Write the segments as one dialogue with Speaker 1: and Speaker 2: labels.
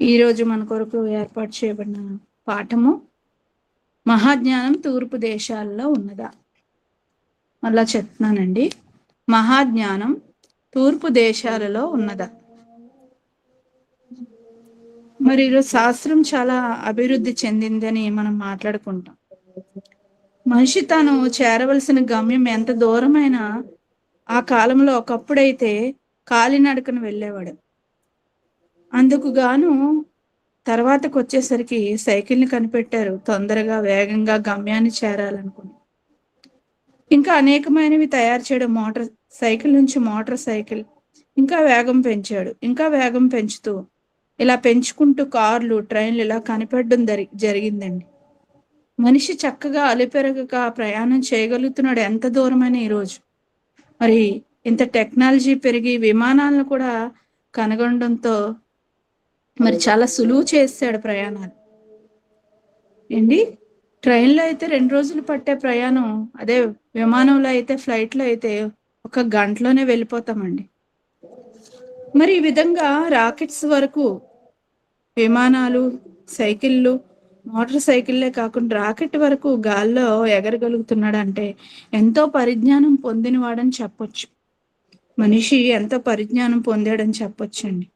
Speaker 1: ఈరోజు మన కొరకు ఏర్పాటు చేయబడిన పాఠము మహాజ్ఞానం తూర్పు దేశాల్లో ఉన్నదా. మళ్ళా చెప్తున్నానండి, మహాజ్ఞానం తూర్పు దేశాలలో ఉన్నదా. మరి ఈరోజు శాస్త్రం చాలా అభివృద్ధి చెందిందని మనం మాట్లాడుకుంటాం. మనిషి తాను చేరవలసిన గమ్యం ఎంత దూరమైనా ఆ కాలంలో ఒకప్పుడైతే కాలినడకను వెళ్ళేవాడు. అందుకు గాను తర్వాతకు వచ్చేసరికి సైకిల్ని కనిపెట్టారు, తొందరగా వేగంగా గమ్యాన్ని చేరాలనుకుని. ఇంకా అనేకమైనవి తయారు చేయడం, మోటార్ సైకిల్ నుంచి మోటార్ సైకిల్, ఇంకా వేగం పెంచాడు, ఇంకా వేగం పెంచుతూ ఇలా పెంచుకుంటూ కార్లు, ట్రైన్లు ఇలా కనిపెట్టడం జరిగిందండి. మనిషి చక్కగా అలుపెరగక ప్రయాణం చేయగలుగుతున్నాడు ఎంత దూరమైన ఈరోజు. మరి ఇంత టెక్నాలజీ పెరిగి విమానాలను కూడా కనుగొనడంతో మరి చాలా సులువు చేశాడు ప్రయాణాలు ఏంటి. ట్రైన్లో అయితే 2 రోజులు పట్టే ప్రయాణం, అదే విమానంలో అయితే, ఫ్లైట్లో అయితే 1 గంటలోనే వెళ్ళిపోతామండి. మరి ఈ విధంగా రాకెట్స్ వరకు, విమానాలు, సైకిళ్ళు, మోటార్ సైకిల్లే కాకుండా రాకెట్ వరకు గాల్లో ఎగరగలుగుతున్నాడంటే ఎంతో పరిజ్ఞానం పొందినవాడని చెప్పొచ్చు. మనిషి ఎంతో పరిజ్ఞానం పొందాడని చెప్పొచ్చండి.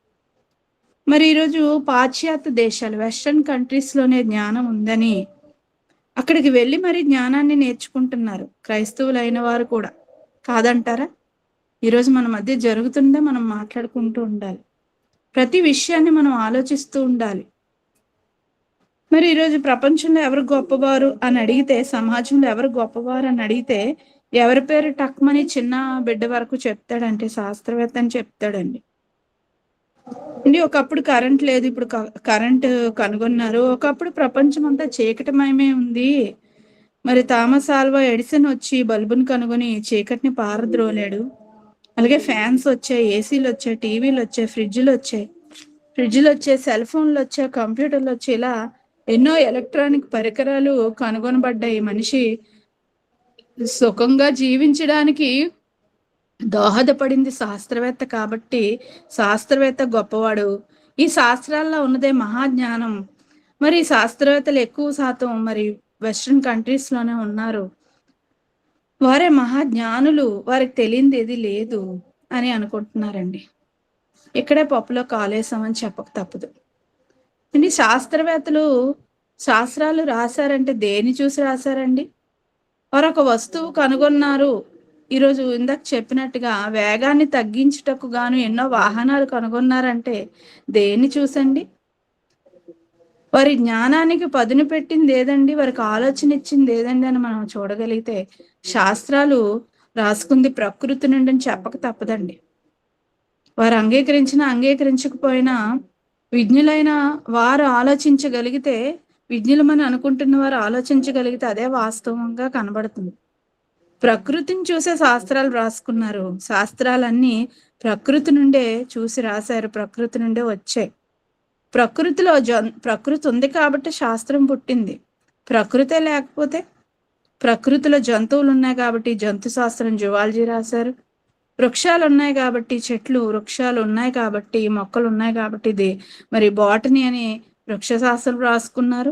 Speaker 1: మరి ఈరోజు పాశ్చాత్య దేశాలు, వెస్ట్రన్ కంట్రీస్లోనే జ్ఞానం ఉందని అక్కడికి వెళ్ళి మరి జ్ఞానాన్ని నేర్చుకుంటున్నారు క్రైస్తవులైన వారు కూడా. కాదంటారా? ఈరోజు మన మధ్య జరుగుతుందే మనం మాట్లాడుకుంటూ ఉండాలి. ప్రతి విషయాన్ని మనం ఆలోచిస్తూ ఉండాలి. మరి ఈరోజు ప్రపంచంలో ఎవరు గొప్పవారు అని అడిగితే, సమాజంలో ఎవరు గొప్పవారు అని అడిగితే ఎవరి పేరు టక్మని చిన్న బిడ్డ వరకు చెప్తాడంటే శాస్త్రవేత్త అని చెప్తాడండి. ఒకప్పుడు కరెంట్ లేదు, ఇప్పుడు కరెంట్ కనుగొన్నారు. ఒకప్పుడు ప్రపంచం అంతా చీకటిమయమే ఉంది. మరి థామస్ ఆల్వా ఎడిసన్ వచ్చి బల్బుని కనుగొని చీకటిని పారద్రోలాడు. అలాగే ఫ్యాన్స్ వచ్చాయి, ఏసీలు వచ్చాయి, టీవీలు వచ్చాయి, ఫ్రిడ్జ్లు వచ్చాయి, సెల్ ఫోన్లు వచ్చాయి, కంప్యూటర్లు వచ్చాయి. ఇలా ఎన్నో ఎలక్ట్రానిక్ పరికరాలు కనుగొనబడ్డాయి. మనిషి సుఖంగా జీవించడానికి దోహదపడింది శాస్త్రవేత్త కాబట్టి శాస్త్రవేత్త గొప్పవాడు. ఈ శాస్త్రాల్లో ఉన్నదే మహాజ్ఞానం. మరి శాస్త్రవేత్తలు ఎక్కువ శాతం మరి వెస్ట్రన్ కంట్రీస్ లోనే ఉన్నారు. వారే మహాజ్ఞానులు, వారికి తెలియంది ఏది లేదు అని అనుకుంటున్నారండి. ఇక్కడే పప్పులో కాలేసామని చెప్పక తప్పదు. శాస్త్రవేత్తలు శాస్త్రాలు రాశారంటే దేని చూసి రాశారండి? వారు ఒక వస్తువు కనుగొన్నారు. ఈరోజు ఇందాక చెప్పినట్టుగా వేగాన్ని తగ్గించుటకు గాను ఎన్నో వాహనాలు కనుగొన్నారంటే దేన్ని చూసండి? వారి జ్ఞానానికి పదును పెట్టింది ఏదండి? వారికి ఆలోచన ఇచ్చింది ఏదండి అని మనం చూడగలిగితే శాస్త్రాలు రాసుకుంది ప్రకృతి నుండి అని చెప్పక తప్పదండి. వారు అంగీకరించకపోయినా విజ్ఞులైన వారు ఆలోచించగలిగితే, విజ్ఞులమని అనుకుంటున్న వారు ఆలోచించగలిగితే అదే వాస్తవంగా కనబడుతుంది. ప్రకృతిని చూసే శాస్త్రాలు రాసుకున్నారు. శాస్త్రాలన్నీ ప్రకృతి నుండే చూసి రాశారు, ప్రకృతి నుండే వచ్చాయి. ప్రకృతి ఉంది కాబట్టి శాస్త్రం పుట్టింది. ప్రకృతే లేకపోతే, ప్రకృతిలో జంతువులు ఉన్నాయి కాబట్టి జంతు శాస్త్రం, జువాలజీ రాశారు. వృక్షాలు ఉన్నాయి కాబట్టి, వృక్షాలు ఉన్నాయి కాబట్టి, మొక్కలు ఉన్నాయి కాబట్టి మరి బాటనీ అని వృక్షశాస్త్రం రాసుకున్నారు.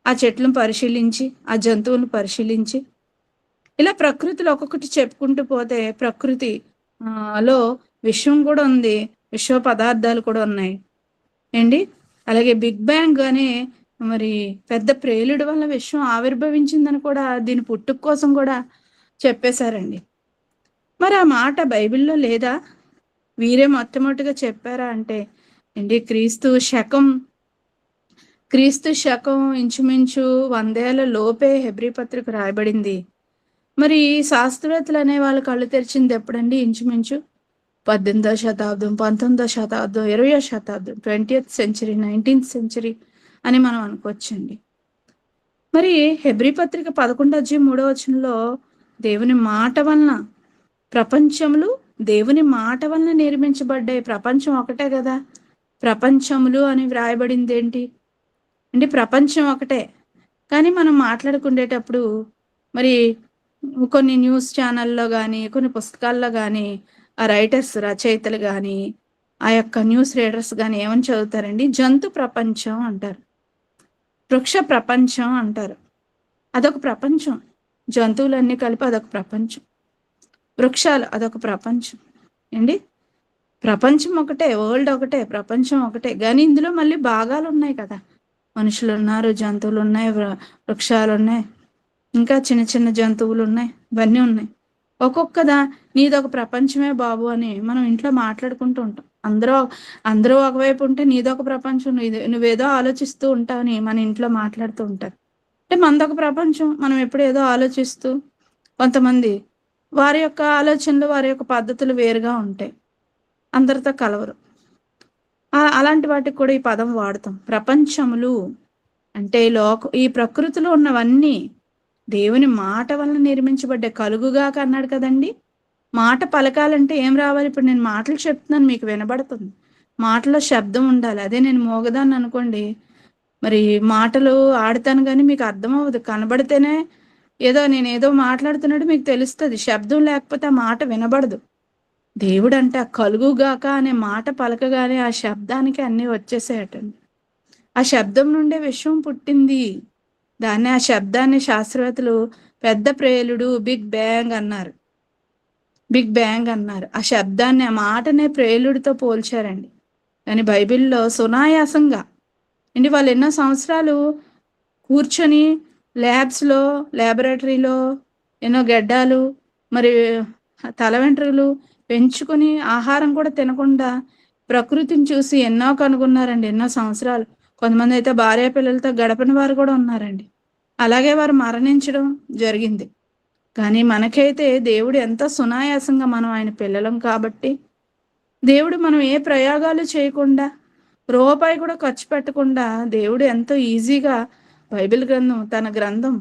Speaker 1: ఆ చెట్లను పరిశీలించి, ఆ జంతువులను పరిశీలించి, ఇలా ప్రకృతిలో ఒక్కొక్కటి చెప్పుకుంటూ పోతే ప్రకృతి లో విశ్వం కూడా ఉంది, విశ్వ పదార్థాలు కూడా ఉన్నాయి ఏంటి. అలాగే బిగ్ బ్యాంగ్ అనే మరి పెద్ద ప్రేలుడు వల్ల విశ్వం ఆవిర్భవించిందని కూడా, దీని పుట్టుక కోసం కూడా చెప్పేశారండి. మరి ఆ మాట బైబిల్లో లేదా? వీరే మొట్టమొదటిగా చెప్పారా అంటే క్రీస్తు శకం ఇంచుమించు 100 ఏళ్ల లోపే హెబ్రీ పత్రిక రాయబడింది. మరి శాస్త్రవేత్తలు అనే వాళ్ళు కళ్ళు తెరిచింది ఎప్పుడండి? ఇంచుమించు 18వ శతాబ్దం, 19వ శతాబ్దం, 20వ శతాబ్దం, 20th సెంచరీ, 19th సెంచరీ అని మనం అనుకోవచ్చండి. మరి హెబ్రీ పత్రిక 11:3 దేవుని మాట వలన ప్రపంచములు దేవుని మాట వలన నిర్మించబడ్డాయి. ప్రపంచం ఒకటే కదా, ప్రపంచములు అని వ్రాయబడింది ఏంటి అంటే ప్రపంచం ఒకటే. కానీ మనం మాట్లాడుకునేటప్పుడు మరి కొన్ని న్యూస్ ఛానల్లో కానీ, కొన్ని పుస్తకాల్లో కానీ ఆ రైటర్స్, రచయితలు కానీ ఆ యొక్క న్యూస్ రీడర్స్ కానీ ఏమని చదువుతారండి, జంతు ప్రపంచం అంటారు, వృక్ష ప్రపంచం అంటారు. అదొక ప్రపంచం. జంతువులన్నీ కలిపి అదొక ప్రపంచం. వృక్షాలు అదొక ప్రపంచం ఏండి. ప్రపంచం ఒకటే, వరల్డ్ ఒకటే, ప్రపంచం ఒకటే. కానీ ఇందులో మళ్ళీ భాగాలు ఉన్నాయి కదా. మనుషులు ఉన్నారు, జంతువులు ఉన్నాయి, వృక్షాలు ఉన్నాయి, ఇంకా చిన్న చిన్న జంతువులు ఉన్నాయి, ఇవన్నీ ఉన్నాయి. ఒక్కొక్కదా నీదొక ప్రపంచమే బాబు అని మనం ఇంట్లో మాట్లాడుకుంటూ ఉంటాం. అందరూ ఒకవైపు ఉంటే నీదొక ప్రపంచం, నువ్వేదో ఆలోచిస్తూ ఉంటావని మన ఇంట్లో మాట్లాడుతూ ఉంటారు. అంటే మనదొక ప్రపంచం, మనం ఎప్పుడు ఏదో ఆలోచిస్తూ, కొంతమంది వారి యొక్క ఆలోచనలు, వారి యొక్క పద్ధతులు వేరుగా ఉంటాయి, అందరితో కలవరు. అలాంటి వాటికి కూడా ఈ పదం వాడతాం. ప్రపంచములు అంటే ఈ ప్రకృతిలో ఉన్నవన్నీ దేవుని మాట వలన నిర్మించబడ్డాయి. కలుగుగాక అన్నాడు కదండి. మాట పలకాలంటే ఏం రావాలి? ఇప్పుడు నేను మాటలు చెప్తున్నాను, మీకు వినబడుతుంది, మాటలో శబ్దం ఉండాలి. అదే నేను మోగదాన్ని అనుకోండి, మరి మాటలు ఆడతాను కానీ మీకు అర్థం అవ్వదు. కనబడితేనే నేనేదో మాట్లాడుతున్నట్టు మీకు తెలుస్తుంది, శబ్దం లేకపోతే ఆ మాట వినబడదు. దేవుడు అంటే ఆ కలుగుగాక అనే మాట పలకగానే ఆ శబ్దానికి అన్నీ వచ్చేసాయటండి. ఆ శబ్దం నుండే విశ్వం పుట్టింది. ఆ శబ్దాన్ని శాస్త్రవేత్తలు పెద్ద ప్రేలుడు, బిగ్ బ్యాంగ్ అన్నారు. బిగ్ బ్యాంగ్ అన్నారు. ఆ శబ్దాన్ని, ఆ మాటనే ప్రేలుడితో పోల్చారండి. కానీ బైబిల్లో సునాయాసంగా వాళ్ళు ఎన్నో సంవత్సరాలు కూర్చొని ల్యాబ్స్లో, ల్యాబొరేటరీలో ఎన్నో గడ్డాలు, మరి తల వెంట్రుకలు పెంచుకొని ఆహారం కూడా తినకుండా ప్రకృతిని చూసి ఎన్నో కనుగొన్నారండి. ఎన్నో సంవత్సరాలు. కొంతమంది అయితే భార్య పిల్లలతో గడపని వారు కూడా ఉన్నారండి. అలాగే వారు మరణించడం జరిగింది. కానీ మనకైతే దేవుడు ఎంతో సునాయాసంగా, మనం ఆయన పిల్లలం కాబట్టి, దేవుడు మనం ఏ ప్రయోగాలు చేయకుండా, రూపాయి కూడా ఖర్చు పెట్టకుండా, దేవుడు ఎంతో ఈజీగా బైబిల్ గ్రంథం, తన గ్రంథం,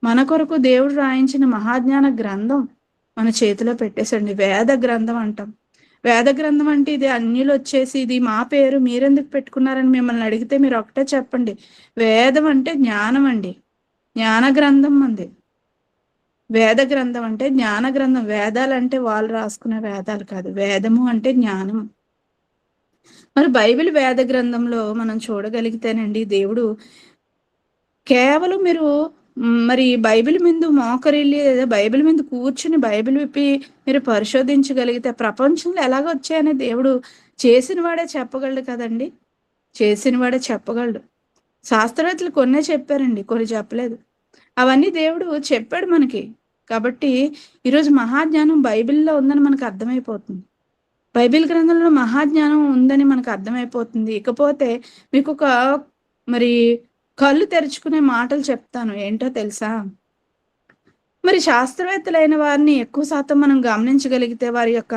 Speaker 1: మన కొరకు దేవుడు రాయించిన మహాజ్ఞాన గ్రంథం మన చేతిలో పెట్టేసండి. వేద గ్రంథం అంటాం. వేద గ్రంథం అంటే ఇది అన్యులు వచ్చేసి ఇది మా పేరు మీరెందుకు పెట్టుకున్నారని మిమ్మల్ని అడిగితే మీరు ఒకటే చెప్పండి, వేదం అంటే జ్ఞానం అండి, జ్ఞాన గ్రంథం అంది. వేద గ్రంథం అంటే జ్ఞాన గ్రంథం. వేదాలు అంటే వాళ్ళు రాసుకునే వేదాలు కాదు, వేదము అంటే జ్ఞానం. మరి బైబిల్ వేద గ్రంథంలో మనం చూడగలిగితేనండి, దేవుడు కేవలం మీరు మరి బైబిల్ మీద మోకరిల్లి లేదా బైబిల్ మీద కూర్చుని బైబిల్ విప్పి మీరు పరిశోధించగలిగితే ప్రపంచంలో ఎలాగొచ్చాయని దేవుడు చేసిన వాడే చెప్పగలడు కదండి. చేసిన వాడే చెప్పగలడు. శాస్త్రవేత్తలు కొన్నే చెప్పారండి, కొన్ని చెప్పలేదు. అవన్నీ దేవుడు చెప్పాడు మనకి. కాబట్టి ఈరోజు మహాజ్ఞానం బైబిల్లో ఉందని మనకు అర్థమైపోతుంది. బైబిల్ గ్రంథంలో మహాజ్ఞానం ఉందని మనకు అర్థమైపోతుంది. ఇకపోతే మీకు ఒక మరి కళ్ళు తెరుచుకునే మాటలు చెప్తాను. ఏంటో తెలుసా? మరి శాస్త్రవేత్తలైన వారిని ఎక్కువ శాతం మనం గమనించగలిగితే వారి యొక్క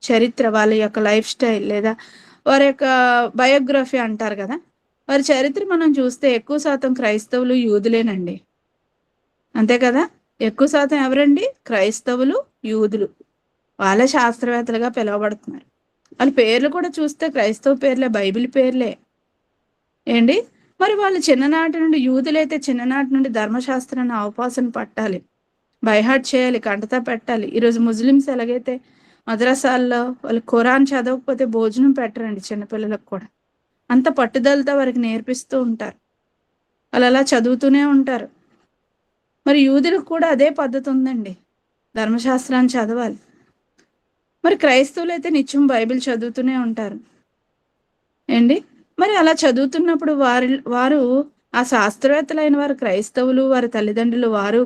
Speaker 1: చరిత్ర, వాళ్ళ యొక్క లైఫ్ స్టైల్, లేదా వారి యొక్క బయోగ్రఫీ అంటారు కదా, వారి చరిత్ర మనం చూస్తే ఎక్కువ శాతం క్రైస్తవులు, యూదులేనండి. అంతే కదా. ఎక్కువ శాతం ఎవరండి? క్రైస్తవులు, యూదులు. వాళ్ళే శాస్త్రవేత్తలుగా పిలువబడుతున్నారు. వాళ్ళ పేర్లు కూడా చూస్తే క్రైస్తవ పేర్లే, బైబిల్ పేర్లే ఏంటి. మరి వాళ్ళు చిన్ననాటి నుండి, యూదులైతే చిన్ననాటి నుండి ధర్మశాస్త్రాన్ని అవపాసన పట్టాలి, బైహార్ట్ చేయాలి, కంటతా పెట్టాలి. ఈరోజు ముస్లిమ్స్ ఎలాగైతే మద్రసాల్లో వాళ్ళు ఖురాన్ చదవకపోతే భోజనం పెట్టరండి చిన్నపిల్లలకు కూడా. అంత పట్టుదలతో వారికి నేర్పిస్తూ ఉంటారు. వాళ్ళు అలా చదువుతూనే ఉంటారు. మరి యూదులకు కూడా అదే పద్ధతి ఉందండి, ధర్మశాస్త్రాన్ని చదవాలి. మరి క్రైస్తవులు అయితే నిత్యం బైబిల్ చదువుతూనే ఉంటారు ఏంటి. మరి అలా చదువుతున్నప్పుడు వారు ఆ శాస్త్రవేత్తలైన వారు క్రైస్తవులు, వారి తల్లిదండ్రులు వారు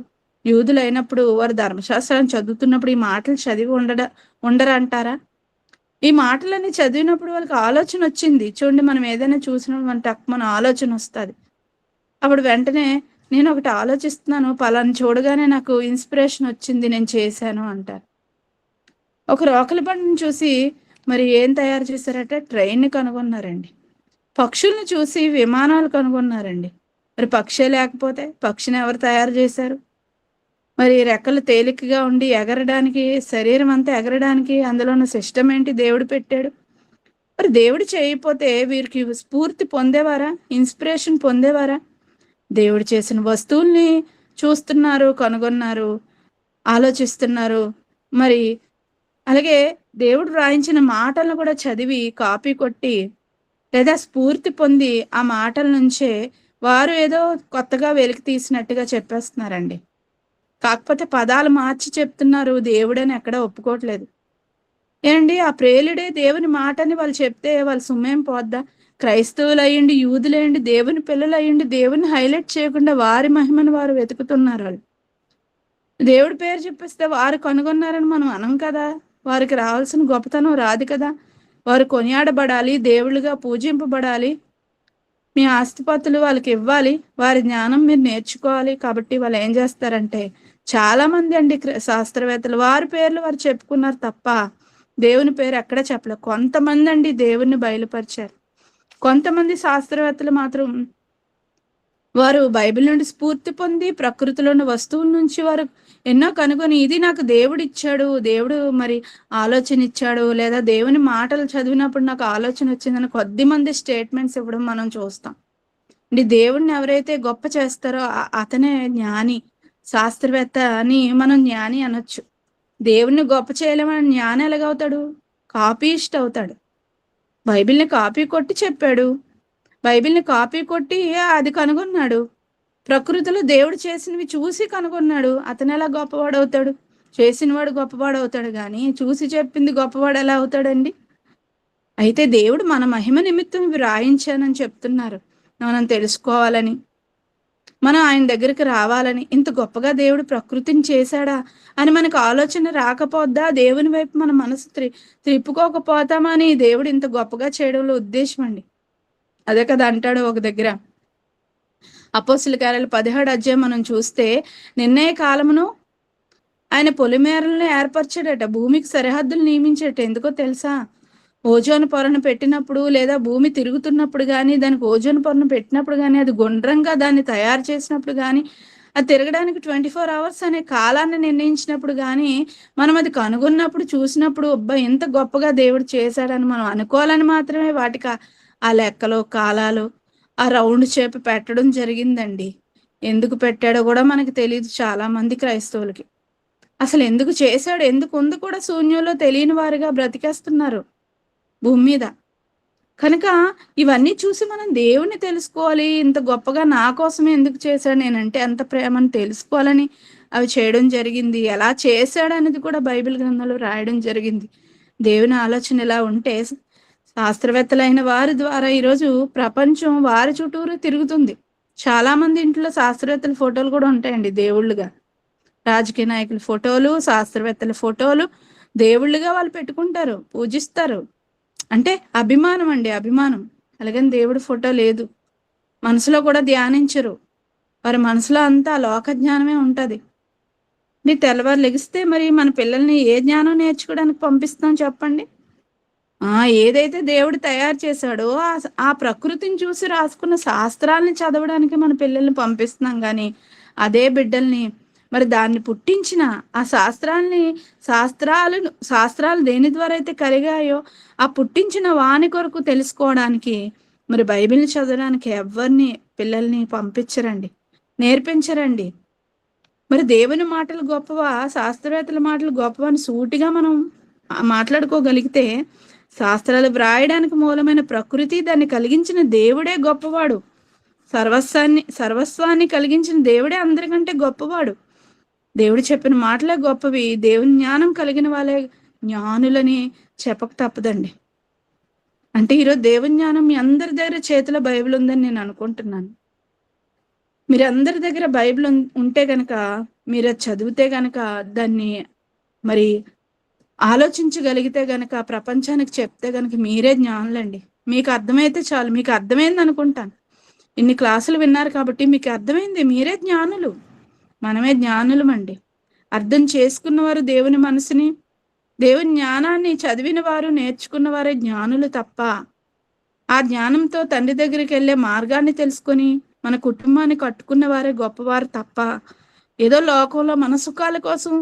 Speaker 1: యూదులైనప్పుడు వారు ధర్మశాస్త్రాన్ని చదువుతున్నప్పుడు ఈ మాటలు చదివి ఉండరంటారా? ఈ మాటలన్నీ చదివినప్పుడు వాళ్ళకి ఆలోచన వచ్చింది. చూడండి, మనం ఏదైనా చూసినప్పుడు మన ఆలోచన వస్తుంది. అప్పుడు వెంటనే నేను ఒకటి ఆలోచిస్తున్నాను, పలానా చూడగానే నాకు ఇన్స్పిరేషన్ వచ్చింది, నేను చేశాను అంటారు. ఒక రోకలి బండిని చూసి మరి ఏం తయారు చేశారంటే ట్రైన్ని కనుగొన్నారండి. పక్షుల్ని చూసి విమానాలు కనుగొన్నారండి. మరి పక్షే లేకపోతే పక్షిని ఎవరు తయారు చేశారు? మరి రెక్కలు తేలికగా ఉండి ఎగరడానికి, శరీరం అంతా ఎగరడానికి అందులో ఉన్న సిస్టమ్ ఏంటి దేవుడు పెట్టాడు. మరి దేవుడు చేయకపోతే వీరికి స్ఫూర్తి పొందేవారా? ఇన్స్పిరేషన్ పొందేవారా? దేవుడు చేసిన వస్తువుల్ని చూస్తున్నారు, కనుగొన్నారు, ఆలోచిస్తున్నారు. మరి అలాగే దేవుడు రాయించిన మాటలను కూడా చదివి కాపీ కొట్టి లేదా స్ఫూర్తి పొంది ఆ మాటల నుంచే వారు ఏదో కొత్తగా వెలికి తీసినట్టుగా చెప్పేస్తున్నారండి. కాకపోతే పదాలు మార్చి చెప్తున్నారు, దేవుడని ఎక్కడ ఒప్పుకోవట్లేదు. ఏండి ఆ ప్రేలుడే దేవుని మాటని వాళ్ళు చెప్తే వాళ్ళ సుమ్మేం పోద్దా? క్రైస్తవులు అయ్యండి, యూదులయ్యండి, దేవుని పిల్లలు అయ్యండి, దేవుని హైలైట్ చేయకుండా వారి మహిమను వారు వెతుకుతున్నారు. వాళ్ళు దేవుడి పేరు చెప్పిస్తే వారు కనుగొన్నారని మనం అనం కదా. వారికి రావాల్సిన గొప్పతనం రాదు కదా. వారు కొనియాడబడాలి, దేవుళ్ళుగా పూజింపబడాలి, మీ ఆస్తిపాతులు వాళ్ళకి ఇవ్వాలి, వారి జ్ఞానం మీరు నేర్చుకోవాలి. కాబట్టి వాళ్ళు ఏం చేస్తారంటే చాలా మంది అండి శాస్త్రవేత్తలు వారి పేర్లు వారు చెప్పుకున్నారు తప్ప దేవుని పేరు ఎక్కడ చెప్పలేదు. కొంతమంది అండి దేవుణ్ణి బయలుపరిచారు. కొంతమంది శాస్త్రవేత్తలు మాత్రం వారు బైబిల్ నుండి స్ఫూర్తి పొంది ప్రకృతిలోని వస్తువుల నుంచి వారు ఎన్నో కనుగొని ఇది నాకు దేవుడు ఇచ్చాడు, దేవుడు మరి ఆలోచన ఇచ్చాడు, లేదా దేవుని మాటలు చదివినప్పుడు నాకు ఆలోచన వచ్చిందని కొద్ది మంది స్టేట్మెంట్స్ ఇవ్వడం మనం చూస్తాం. అంటే దేవుడిని ఎవరైతే గొప్ప చేస్తారో అతనే జ్ఞాని, శాస్త్రవేత్త అని మనం జ్ఞాని అనొచ్చు. దేవుణ్ణి గొప్ప చేయలేమని జ్ఞాని ఎలాగవుతాడు? కాపీస్ట్ అవుతాడు. బైబిల్ని కాపీ కొట్టి చెప్పాడు, బైబిల్ని కాపీ కొట్టి అది కనుగొన్నాడు. ప్రకృతిలో దేవుడు చేసినవి చూసి కనుగొన్నాడు. అతను ఎలా గొప్పవాడవుతాడు? చేసినవాడు గొప్పవాడవుతాడు కానీ చూసి చెప్పింది గొప్పవాడు ఎలా అవుతాడండి? అయితే దేవుడు మన మహిమ నిమిత్తం ఇవి రాయించానని చెప్తున్నారు. మనం తెలుసుకోవాలని, మనం ఆయన దగ్గరికి రావాలని, ఇంత గొప్పగా దేవుడు ప్రకృతిని చేశాడా అని మనకు ఆలోచన రాకపోద్దా? దేవుని వైపు మన మనసు త్రిప్పుకోకపోతామా అని దేవుడు ఇంత గొప్పగా చేయడంలో ఉద్దేశం అండి. అదే కదా అంటాడు ఒక దగ్గర, అపోస్తుల కార్యాలు 17వ అధ్యాయం మనం చూస్తే, నిర్ణయ కాలమును ఆయన పొలిమేరలను ఏర్పరిచాడట, భూమికి సరిహద్దులు నియమించట. ఎందుకో తెలుసా? ఓజోన్ పొరను పెట్టినప్పుడు లేదా భూమి తిరుగుతున్నప్పుడు కానీ, దానికి ఓజోన్ పొరను పెట్టినప్పుడు కానీ, అది గుండ్రంగా దాన్ని తయారు చేసినప్పుడు కానీ, అది తిరగడానికి 24 hours అనే కాలాన్ని నిర్ణయించినప్పుడు కానీ, మనం అది కనుగొన్నప్పుడు చూసినప్పుడు అబ్బా ఎంత గొప్పగా దేవుడు చేశాడని మనం అనుకోవాలని మాత్రమే వాటికి ఆ లెక్కలు, కాలాలు, ఆ రౌండ్ షేప్ పెట్టడం జరిగిందండి. ఎందుకు పెట్టాడో కూడా మనకి తెలియదు చాలా మంది క్రైస్తవులకి. అసలు ఎందుకు చేశాడు, ఎందుకు ఉంది కూడా శూన్యంలో తెలియని వారిగా బ్రతికేస్తున్నారు భూమి మీద. కనుక ఇవన్నీ చూసి మనం దేవుణ్ణి తెలుసుకోవాలి. ఇంత గొప్పగా నా కోసమే ఎందుకు చేశాడు, నేనంటే ఎంత ప్రేమని తెలుసుకోవాలని అవి చేయడం జరిగింది. ఎలా చేశాడు అనేది కూడా బైబిల్ గ్రంథంలో రాయడం జరిగింది. దేవుని ఆలోచన ఇలా ఉంటే శాస్త్రవేత్తలైన వారి ద్వారా ఈరోజు ప్రపంచం వారి చుట్టూరు తిరుగుతుంది. చాలా మంది ఇంట్లో శాస్త్రవేత్తల ఫోటోలు కూడా ఉంటాయండి దేవుళ్ళుగా. రాజకీయ నాయకుల ఫోటోలు, శాస్త్రవేత్తల ఫోటోలు దేవుళ్ళుగా వాళ్ళు పెట్టుకుంటారు, పూజిస్తారు. అంటే అభిమానం అండి, అభిమానం. అలాగని దేవుడి ఫోటో లేదు. మనసులో కూడా ధ్యానించరు. వారి మనసులో అంతా లోక జ్ఞానమే ఉంటది. నీ తెల్లవారు లెగిస్తే మరి మన పిల్లల్ని ఏ జ్ఞానం నేర్చుకోవడానికి పంపిస్తాం చెప్పండి? ఏదైతే దేవుడు తయారు చేశాడో ఆ ప్రకృతిని చూసి రాసుకున్న శాస్త్రాలని చదవడానికి మన పిల్లల్ని పంపిస్తున్నాం. కానీ అదే బిడ్డల్ని మరి దాన్ని పుట్టించిన ఆ శాస్త్రాలు దేని ద్వారా అయితే కలిగాయో ఆ పుట్టించిన వాని కొరకు తెలుసుకోవడానికి మరి బైబిల్ని చదవడానికి ఎవరిని పిల్లల్ని పంపించరండి, నేర్పించరండి. మరి దేవుని మాటలు గొప్పవా, శాస్త్రవేత్తల మాటలు గొప్పవా అని సూటిగా మనం మాట్లాడుకోగలిగితే, శాస్త్రాలు వ్రాయడానికి మూలమైన ప్రకృతి, దాన్ని కలిగించిన దేవుడే గొప్పవాడు. సర్వస్వాన్ని కలిగించిన దేవుడే అందరికంటే గొప్పవాడు. దేవుడు చెప్పిన మాటలే గొప్పవి. దేవుని జ్ఞానం కలిగిన వాళ్ళే జ్ఞానులని చెప్పక తప్పదండి. అంటే ఈరోజు దేవుని జ్ఞానం మీ అందరి దగ్గర చేతిలో బైబిల్ ఉందని నేను అనుకుంటున్నాను. మీరు అందరి దగ్గర బైబిల్ ఉంటే గనక, మీరు చదివితే గనక, దాన్ని మరి ఆలోచించగలిగితే గనక, ప్రపంచానికి చెప్తే గనక మీరే జ్ఞానులండి. మీకు అర్థమైతే చాలు. మీకు అర్థమైంది అనుకుంటాను. ఇన్ని క్లాసులు విన్నారు కాబట్టి మీకు అర్థమైంది, మీరే జ్ఞానులు. మనమే జ్ఞానులమండి. అర్థం చేసుకున్నవారు దేవుని మనసుని, దేవుని జ్ఞానాన్ని చదివిన వారు, నేర్చుకున్న వారే జ్ఞానులు తప్ప, ఆ జ్ఞానంతో తండ్రి దగ్గరికి వెళ్ళే మార్గాన్ని తెలుసుకొని మన కుటుంబాన్ని కట్టుకున్న వారే గొప్పవారు తప్ప, ఏదో లోకంలో మన సుఖాల కోసం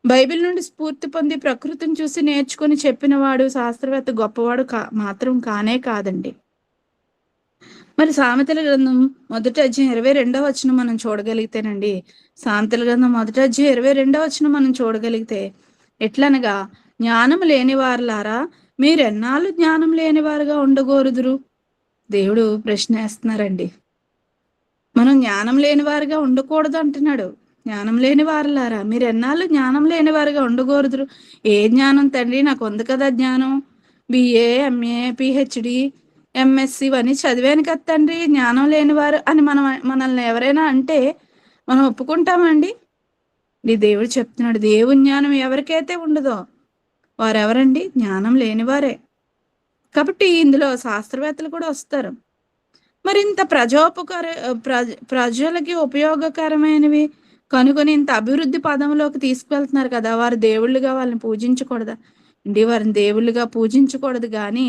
Speaker 1: బైబిల్ నుండి స్ఫూర్తి పొంది ప్రకృతిని చూసి నేర్చుకొని చెప్పినవాడు శాస్త్రవేత్త గొప్పవాడు మాత్రం కానే కాదండి. మరి సామెతల గ్రంథం 1వ అధ్యాయం 22వ వచనం మనం చూడగలిగితేనండి, సామెతల గ్రంథం 1వ అధ్యాయం 22వ వచనం మనం చూడగలిగితే ఎట్లనగా, జ్ఞానం లేని వారులారా మీరెన్నాళ్ళు జ్ఞానం లేని వారుగా ఉండగోరుదురు? దేవుడు ప్రశ్న వేస్తున్నారండి. మనం జ్ఞానం లేని వారుగా ఉండకూడదు అంటున్నాడు. జ్ఞానం లేని వారులారా మీరెన్నాళ్ళు జ్ఞానం లేని వారుగా ఉండగోరుదురు? ఏ జ్ఞానం తండ్రి, నాకు ఉంది కదా జ్ఞానం, బిఏ, ఎంఏ, పిహెచ్డి, ఎంఎస్సి ఇవన్నీ చదివాను కదా తండ్రి, జ్ఞానం లేని వారు అని మనల్ని ఎవరైనా అంటే మనం ఒప్పుకుంటామండి? ఈ దేవుడు చెప్తున్నాడు, దేవుని జ్ఞానం ఎవరికైతే ఉండదో వారెవరండి? జ్ఞానం లేనివారే. కాబట్టి ఇందులో శాస్త్రవేత్తలు కూడా వస్తారు. మరి ఇంత ప్రజలకి ఉపయోగకరమైనవి కనుగొని ఇంత అభివృద్ధి పదంలోకి తీసుకువెళ్తున్నారు కదా, వారు దేవుళ్ళుగా వాళ్ళని పూజించకూడదా అండి? వారిని దేవుళ్ళుగా పూజించకూడదు, కానీ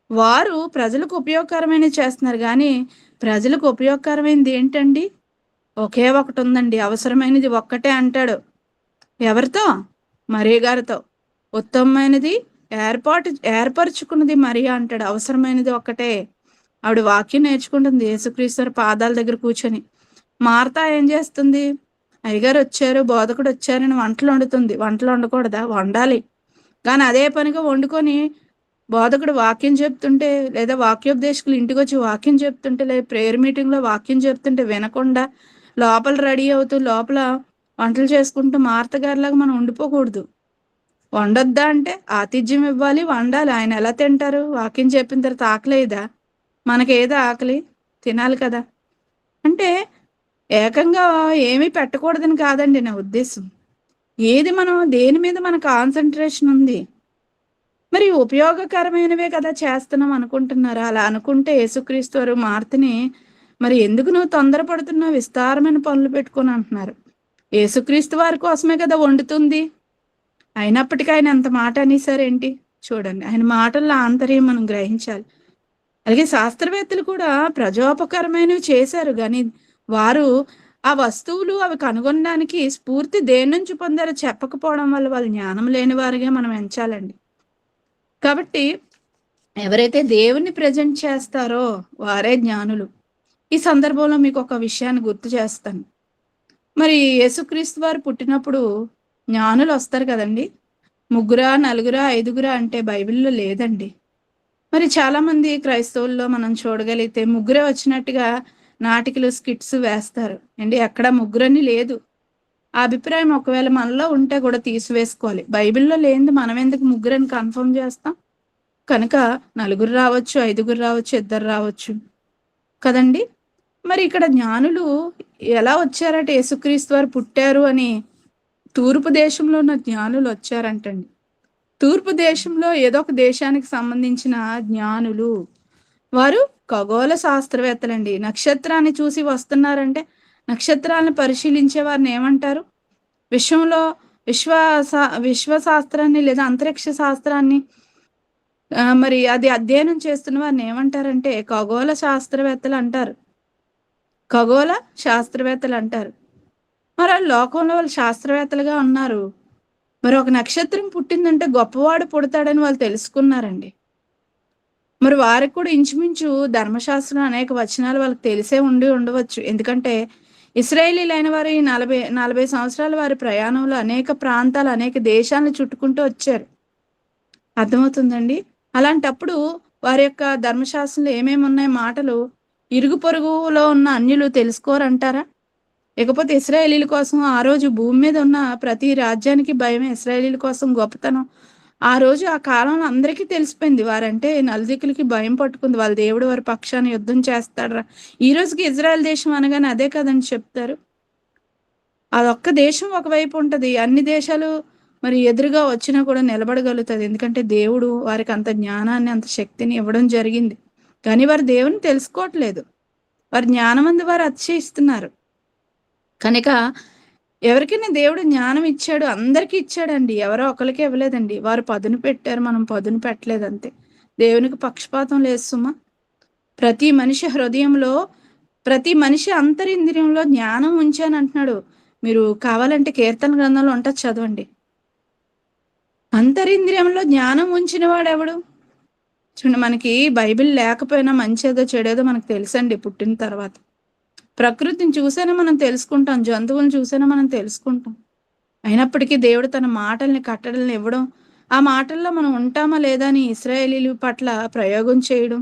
Speaker 1: వారు ప్రజలకు ఉపయోగకరమైనవి చేస్తున్నారు. కానీ ప్రజలకు ఉపయోగకరమైనది ఏంటండి? ఒకే ఒకటి ఉందండి, అవసరమైనది ఒక్కటే అంటాడు. ఎవరితో? మరియ గారితో. ఉత్తమమైనది ఏర్పరచుకున్నది మరియ అంటాడు. అవసరమైనది ఒక్కటే. ఆవిడ వాక్యం నేర్చుకుంటుంది యేసుక్రీస్తు పాదాల దగ్గర కూర్చొని. మార్తా ఏం చేస్తుంది? అయ్యగారు వచ్చారు, బోధకుడు వచ్చారని వంటలు వండుతుంది. వంటలు వండకూడదా? వండాలి. కానీ అదే పనిగా వండుకొని బోధకుడు వాక్యం చెప్తుంటే, లేదా వాక్యోపదేశకులు ఇంటికి వచ్చి వాక్యం చెప్తుంటే, లేదా ప్రేయర్ మీటింగ్లో వాక్యం చెప్తుంటే వినకుండా లోపల రెడీ అవుతూ లోపల వంటలు చేసుకుంటూ మార్త గారిలాగా మనం ఉండిపోకూడదు. వండొద్దా అంటే ఆతిథ్యం ఇవ్వాలి, వండాలి. ఆయన ఎలా తింటారు? వాక్యం చెప్పిన తర్వాత ఆకలేదా? మనకేదో ఆకలి, తినాలి కదా. అంటే ఏకంగా ఏమీ పెట్టకూడదని కాదండి నా ఉద్దేశం. ఏది మనం దేని మీద మన కాన్సన్ట్రేషన్ ఉంది? మరి ఉపయోగకరమైనవే కదా చేస్తున్నాం అనుకుంటున్నారా? అలా అనుకుంటే యేసుక్రీస్తు వారు మార్తని, మరి ఎందుకు నువ్వు తొందరపడుతున్నావు, విస్తారమైన పనులు పెట్టుకొని అంటున్నారు. యేసుక్రీస్తు వారి కోసమే కదా వండుతుంది. అయినప్పటికీ ఆయన అంత మాట అనేసారేంటి? చూడండి, ఆయన మాటల్లో ఆంతర్యం మనం గ్రహించాలి. అలాగే శాస్త్రవేత్తలు కూడా ప్రజోపకరమైనవి చేశారు, కానీ వారు ఆ వస్తువులు అవి కనుగొనడానికి స్ఫూర్తి దేని నుంచి పొందారో చెప్పకపోవడం వల్ల వాళ్ళు జ్ఞానం లేని వారిగా మనం ఎంచాలండి. కాబట్టి ఎవరైతే దేవుణ్ణి ప్రజెంట్ చేస్తారో వారే జ్ఞానులు. ఈ సందర్భంలో మీకు ఒక విషయాన్ని గుర్తు చేస్తాను. మరి యేసుక్రీస్తు వారు పుట్టినప్పుడు జ్ఞానులు వస్తారు కదండి. ముగ్గురా, నలుగురా, ఐదుగురా అంటే బైబిల్లో లేదండి. మరి చాలా మంది క్రైస్తవుల్లో మనం చూడగలిగితే ముగ్గురే వచ్చినట్టుగా నాటికలు, స్కిట్స్ వేస్తారు అండి. ఎక్కడ ముగ్గురని లేదు. ఆ అభిప్రాయం ఒకవేళ మనలో ఉంటే కూడా తీసివేసుకోవాలి. బైబిల్లో లేనిది మనం ఎందుకు ముగ్గురని కన్ఫర్మ్ చేస్తాం? కనుక నలుగురు రావచ్చు, ఐదుగురు రావచ్చు, ఇద్దరు రావచ్చు కదండి. మరి ఇక్కడ జ్ఞానులు ఎలా వచ్చారట? యేసుక్రీస్తు వారు పుట్టారు అని తూర్పు దేశంలో ఉన్న జ్ఞానులు వచ్చారంటండి. తూర్పు దేశంలో ఏదో ఒక దేశానికి సంబంధించిన జ్ఞానులు, వారు ఖగోళ శాస్త్రవేత్తలండి. నక్షత్రాన్ని చూసి వస్తున్నారంటే నక్షత్రాలను పరిశీలించే వారిని ఏమంటారు? విశ్వంలో విశ్వశాస్త్రాన్ని లేదా అంతరిక్ష శాస్త్రాన్ని మరి అది అధ్యయనం చేస్తున్న వారిని ఏమంటారంటే ఖగోళ శాస్త్రవేత్తలు అంటారు. ఖగోళ శాస్త్రవేత్తలు అంటారు. మరి ఆ లోకంలో వాళ్ళు శాస్త్రవేత్తలుగా ఉన్నారు. మరి ఒక నక్షత్రం పుట్టిందంటే గొప్పవాడు పుడతాడని వాళ్ళు తెలుసుకున్నారండి. మరి వారికి కూడా ఇంచుమించు ధర్మశాస్త్రం అనేక వచనాలు వాళ్ళకి తెలిసే ఉండవచ్చు. ఎందుకంటే ఇశ్రాయేలీలైన వారు ఈ 40 సంవత్సరాల వారి ప్రయాణంలో అనేక ప్రాంతాలు, అనేక దేశాలను చుట్టుకుంటూ వచ్చారు. అర్థమవుతుందండి. అలాంటప్పుడు వారి యొక్క ధర్మశాస్త్రంలో ఏమేమి ఉన్నాయి మాటలు ఇరుగు పొరుగులో ఉన్న అన్యులు తెలుసుకోరంటారా? ఇకపోతే ఇశ్రాయేలీల కోసం ఆ రోజు భూమి మీద ఉన్న ప్రతి రాజ్యానికి భయమే. ఇశ్రాయేలీల కోసం గొప్పతనం ఆ రోజు ఆ కాలంలో అందరికీ తెలిసిపోయింది. వారంటే నలుదిక్కులకి భయం పట్టుకుంది. వాళ్ళ దేవుడు వారి పక్షాన యుద్ధం చేస్తాడరా. ఈ రోజుకి ఇజ్రాయెల్ దేశం అనగానే అదే కదని చెప్తారు. అదొక్క దేశం ఒకవైపు ఉంటది. అన్ని దేశాలు మరి ఎదురుగా వచ్చినా కూడా నిలబడగలుగుతుంది. ఎందుకంటే దేవుడు వారికి అంత జ్ఞానాన్ని, అంత శక్తిని ఇవ్వడం జరిగింది. కానీ వారు దేవుని తెలుసుకోవట్లేదు. వారి జ్ఞానమందు వారు అతిశయిస్తున్నారు. కనుక ఎవరికైనా దేవుడు జ్ఞానం ఇచ్చాడు, అందరికీ ఇచ్చాడండి. ఎవరో ఒకరికి ఇవ్వలేదండి. వారు పదును పెట్టారు, మనం పదును పెట్టలేదు అంతే. దేవునికి పక్షపాతం లేదు సుమా. ప్రతి మనిషి హృదయంలో, ప్రతి మనిషి అంతరింద్రియంలో జ్ఞానం ఉంచాను అంటున్నాడు. మీరు కావాలంటే కీర్తన గ్రంథంలో ఉంటుంది, చదవండి. అంతరింద్రియంలో జ్ఞానం ఉంచిన వాడెవడు? చూడండి, మనకి బైబిల్ లేకపోయినా మంచేదో చెడేదో మనకు తెలుసండి. పుట్టిన తర్వాత ప్రకృతిని చూసైనా మనం తెలుసుకుంటాం, జంతువులను చూసైనా మనం తెలుసుకుంటాం. అయినప్పటికీ దేవుడు తన మాటల్ని, కట్టడల్ని ఇవ్వడం ఆ మాటల్లో మనం ఉంటామా లేదా అని ఇశ్రాయేలీల పట్ల ప్రయోగం చేయడం.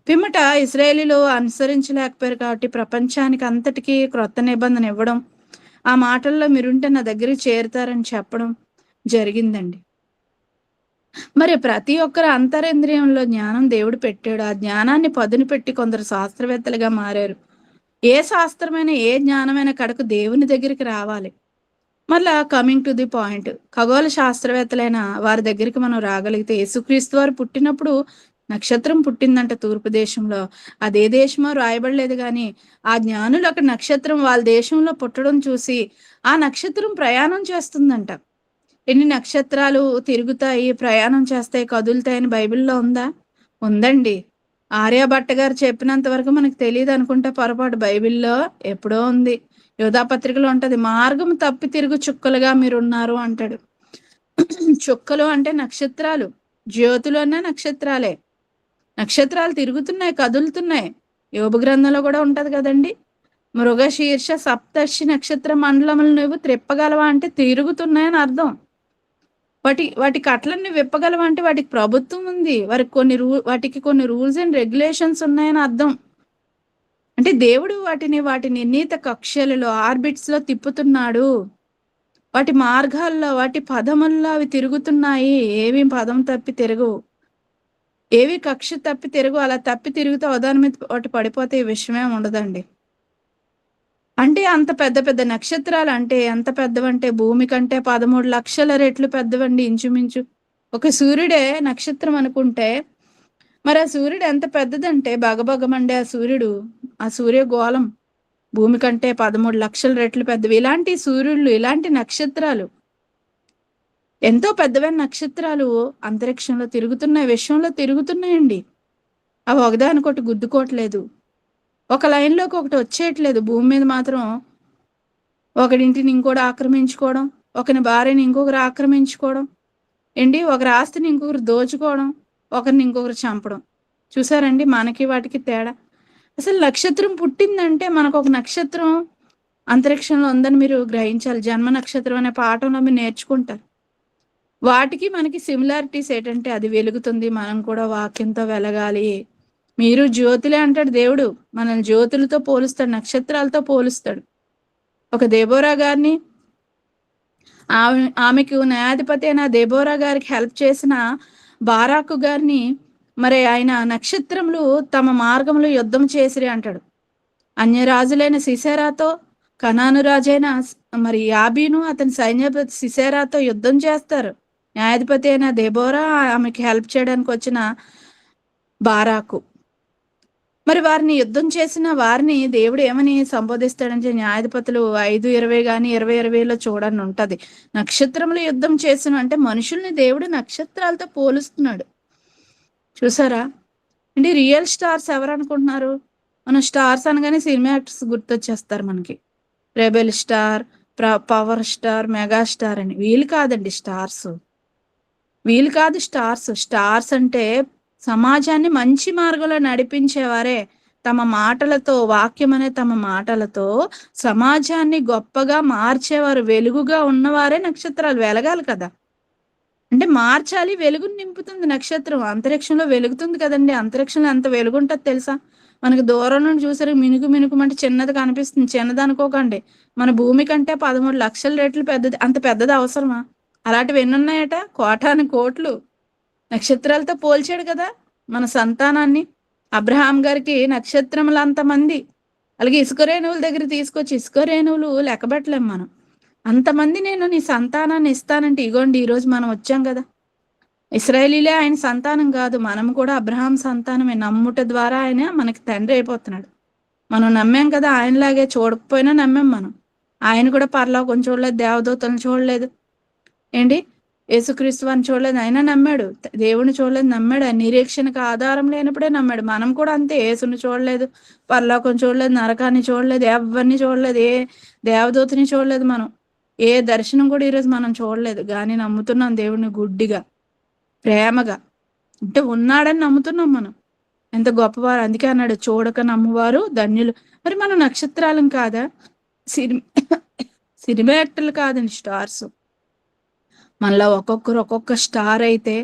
Speaker 1: పిమ్మట ఇశ్రాయేలీలు అనుసరించలేకపోయారు కాబట్టి ప్రపంచానికి అంతటికీ క్రొత్త నిబంధన ఇవ్వడం. ఆ మాటల్లో మీరుంటే నా దగ్గరికి చేరుతారని చెప్పడం జరిగిందండి. మరి ప్రతి ఒక్కరి అంతరింద్రియంలో జ్ఞానం దేవుడు పెట్టాడు. ఆ జ్ఞానాన్ని పదును పెట్టి కొందరు శాస్త్రవేత్తలుగా మారారు. ఏ శాస్త్రమైన, ఏ జ్ఞానమైన కడకు దేవుని దగ్గరికి రావాలి. మళ్ళా కమింగ్ టు ది పాయింట్. ఖగోళ శాస్త్రవేత్తలైన వారి దగ్గరికి మనం రాగలిగితే యేసుక్రీస్తు వారు పుట్టినప్పుడు నక్షత్రం పుట్టిందంట తూర్పు దేశంలో. అదే దేశమో రాయబడలేదు గాని, ఆ జ్ఞానులు అక్కడ నక్షత్రం వాళ్ళ దేశంలో పుట్టడం చూసి, ఆ నక్షత్రం ప్రయాణం చేస్తుందంట. ఎన్ని నక్షత్రాలు తిరుగుతాయి, ప్రయాణం చేస్తాయి, కదులుతాయని బైబిల్‌లో ఉందా? ఉందండి. ఆర్యభట్ట గారు చెప్పినంత వరకు మనకు తెలీదనుకుంటే పొరపాటు. బైబిల్‌లో ఎప్పుడో ఉంది. యోధా పత్రికలో ఉంటది. మార్గము తప్పి తిరుగు చుక్కలుగా మీరున్నారు అంటాడు. చుక్కలు అంటే నక్షత్రాలు. జ్యోతులు అన్నా నక్షత్రాలే. నక్షత్రాలు తిరుగుతున్నాయి, కదులుతున్నాయి. యోబు గ్రంథంలో కూడా ఉంటది కదండీ! మృగశీర్ష సప్తర్షి నక్షత్ర మండలములు నువ్వు త్రిప్పగలవా అంటే తిరుగుతున్నాయని అర్థం. వాటి కట్లన్నీ విప్పగలవా అంటే వాటికి ప్రభుత్వం ఉంది. వాటికి కొన్ని రూల్స్ అండ్ రెగ్యులేషన్స్ ఉన్నాయని అర్థం. అంటే దేవుడు వాటి నిర్ణీత కక్షలలో ఆర్బిట్స్ లో తిప్పుతున్నాడు. వాటి మార్గాల్లో, వాటి పదముల్లో అవి తిరుగుతున్నాయి. ఏవి పదం తప్పి తిరగవు. ఏవి కక్ష తప్పి తిరగవు. అలా తప్పి తిరుగుతూ అవదాని మీద ఒకటి పడిపోతే ఈ విషయమే ఉండదండి. అంటే అంత పెద్ద పెద్ద నక్షత్రాలు అంటే ఎంత పెద్దవంటే భూమి కంటే 13 లక్షల రెట్లు పెద్దవండి ఇంచుమించు. ఒక సూర్యుడే నక్షత్రం అనుకుంటే, మరి ఆ సూర్యుడు ఎంత పెద్దదంటే బగబగమండే ఆ సూర్యగోళం భూమి కంటే 13 లక్షల రెట్లు పెద్దవి. ఇలాంటి సూర్యుళ్ళు, ఇలాంటి నక్షత్రాలు, ఎంతో పెద్దవైన నక్షత్రాలు అంతరిక్షంలో తిరుగుతున్నాయి, విశ్వంలో తిరుగుతున్నాయండి. అవి ఒకదానికొకటి గుద్దుకోవట్లేదు. ఒక లైన్లోకి ఒకటి వచ్చేయట్లేదు. భూమి మీద మాత్రం ఒకడింటిని ఇంకోటి ఆక్రమించుకోవడం, ఒకని భార్యని ఇంకొకరు ఆక్రమించుకోవడం, ఒకరి ఆస్తిని ఇంకొకరు దోచుకోవడం, ఒకరిని ఇంకొకరు చంపడం. చూసారండి మనకి వాటికి తేడా? అసలు నక్షత్రం పుట్టిందంటే మనకు ఒక నక్షత్రం అంతరిక్షంలో ఉందని మీరు గ్రహించాలి. జన్మ నక్షత్రం అనే పాఠంలో మీరు నేర్చుకుంటారు. వాటికి మనకి సిమిలారిటీస్ ఏంటంటే అది వెలుగుతుంది, మనం కూడా వాక్యంతో వెలగాలి. మీరు జ్యోతులే అంటాడు దేవుడు. మనల్ని జ్యోతులతో పోలుస్తాడు, నక్షత్రాలతో పోలుస్తాడు. ఒక దెబోరా గారిని, ఆమెకు న్యాయాధిపతి అయిన దెబోరా గారికి హెల్ప్ చేసిన బారాకు గారిని మరి ఆయన నక్షత్రములు తమ మార్గంలో యుద్ధం చేసిరి అంటాడు. అన్యరాజులైన సిసేరాతో, కనాను రాజైన మరి యాబీను అతని సైన్యపతి సిసేరాతో యుద్ధం చేస్తారు. న్యాయాధిపతి అయిన దెబోరా, ఆమెకి హెల్ప్ చేయడానికి వచ్చిన బారాకు. మరి వారిని యుద్ధం చేసిన వారిని దేవుడు ఏమని సంబోధిస్తాడంటే న్యాయాధిపతులు 5:20 గాని 20:20లో చూడని ఉంటది. నక్షత్రములు యుద్ధం చేసిన అంటే మనుషుల్ని దేవుడు నక్షత్రాలతో పోలుస్తున్నాడు. చూసారా? అంటే రియల్ స్టార్స్ ఎవరు అనుకుంటున్నారు? మనం స్టార్స్ అనగానే సినిమా యాక్టర్స్ గుర్తొచ్చేస్తారు మనకి. Rebel star, power star, mega star అని. వీళ్ళు కాదండి స్టార్స్. వీళ్ళు కాదు స్టార్స్. స్టార్స్ అంటే సమాజాన్ని మంచి మార్గంలో నడిపించేవారే. తమ మాటలతో, వాక్యం అనే తమ మాటలతో సమాజాన్ని గొప్పగా మార్చేవారు, వెలుగుగా ఉన్నవారే నక్షత్రాలు. వెలగాలి కదా, అంటే మార్చాలి. వెలుగుని నింపుతుంది నక్షత్రం. అంతరిక్షంలో వెలుగుతుంది కదండి. అంతరిక్షంలో ఎంత వెలుగుంటది తెలుసా? మనకి దూరం నుండి చూసరికి మినుకుమంటే చిన్నది కనిపిస్తుంది. చిన్నది అనుకోకండి, మన భూమి కంటే 13 లక్షల రెట్లు పెద్దది. అంత పెద్దది అవసరమా? అలాంటివి ఎన్ని ఉన్నాయట? కోటాను కోట్లు. నక్షత్రాలతో పోల్చాడు కదా మన సంతానాన్ని. అబ్రహాం గారికి నక్షత్రములు అంతమంది. అలాగే ఇసుక రేణువుల దగ్గర తీసుకొచ్చి, ఇసుక రేణువులు లెక్కబెట్టలేం మనం. అంతమంది నేను నీ సంతానాన్ని ఇస్తానంటే, ఇగోండి ఈరోజు మనం వచ్చాం కదా. ఇశ్రాయేలీలే ఆయన సంతానం కాదు, మనం కూడా అబ్రహాం సంతానమే. నమ్ముట ద్వారా ఆయన మనకి తండ్రి అయిపోతున్నాడు. మనం నమ్మాం కదా, ఆయనలాగే. చూడకపోయినా నమ్మాం మనం. ఆయన కూడా పరలోకం చూడలేదు, దేవదూతలను చూడలేదు, యేసుక్రీస్తు వారిని చూడలేదు, అయినా నమ్మాడు. దేవుని చూడలేదు, నమ్మాడు. నిరీక్షణకు ఆధారం లేనప్పుడే నమ్మాడు. మనం కూడా అంతే. యేసుని చూడలేదు, పరలోకం చూడలేదు, నరకాన్ని చూడలేదు, ఎవరిని చూడలేదు, ఏ దేవదూతని చూడలేదు. మనం ఏ దర్శనం కూడా ఈరోజు మనం చూడలేదు, కానీ నమ్ముతున్నాం దేవుడిని గుడ్డిగా, ప్రేమగా. అంటే ఉన్నాడని నమ్ముతున్నాం మనం. ఎంత గొప్పవారు. అందుకే అన్నాడు, చూడక నమ్మువారు ధన్యులు. మరి మనం నక్షత్రాలం కాదా? సినిమా యాక్టర్లు కాదండి స్టార్స్. మనలో ఒక్కొక్కరు ఒక్కొక్క స్టార్ అయితే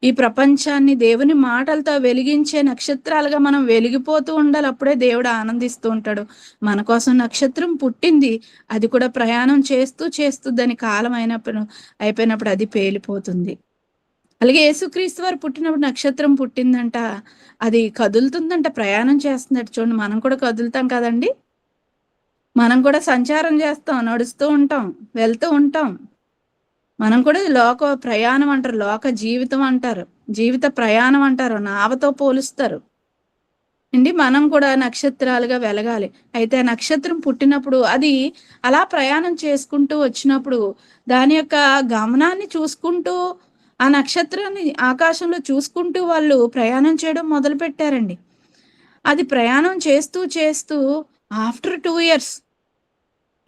Speaker 1: ఈ ప్రపంచాన్ని దేవుని మాటలతో వెలిగించే నక్షత్రాలుగా మనం వెలిగిపోతూ ఉండాలి. అప్పుడే దేవుడు ఆనందిస్తూ ఉంటాడు. మన కోసం నక్షత్రం పుట్టింది, అది కూడా ప్రయాణం చేస్తూ చేస్తూ దాని కాలం అయిపోయినప్పుడు అది పేలిపోతుంది. అలాగే యేసుక్రీస్తు వారు పుట్టినప్పుడు నక్షత్రం పుట్టిందంట, అది కదులుతుందంట, ప్రయాణం చేస్తుందట. చూడండి, మనం కూడా కదులుతాం కదండి. మనం కూడా సంచారం చేస్తాం, నడుస్తూ ఉంటాం, వెళ్తూ ఉంటాం. మనం కూడా లోక ప్రయాణం అంటారు, లోక జీవితం అంటారు, జీవిత ప్రయాణం అంటారు, నావతో పోలుస్తారు అండి. మనం కూడా నక్షత్రాలుగా వెలగాలి. అయితే ఆ నక్షత్రం పుట్టినప్పుడు అది అలా ప్రయాణం చేసుకుంటూ వచ్చినప్పుడు దాని యొక్క గమనాన్ని చూసుకుంటూ ఆ నక్షత్రాన్ని ఆకాశంలో చూసుకుంటూ వాళ్ళు ప్రయాణం చేయడం మొదలు పెట్టారండి. అది ప్రయాణం చేస్తూ చేస్తూ ఆఫ్టర్ 2 ఇయర్స్,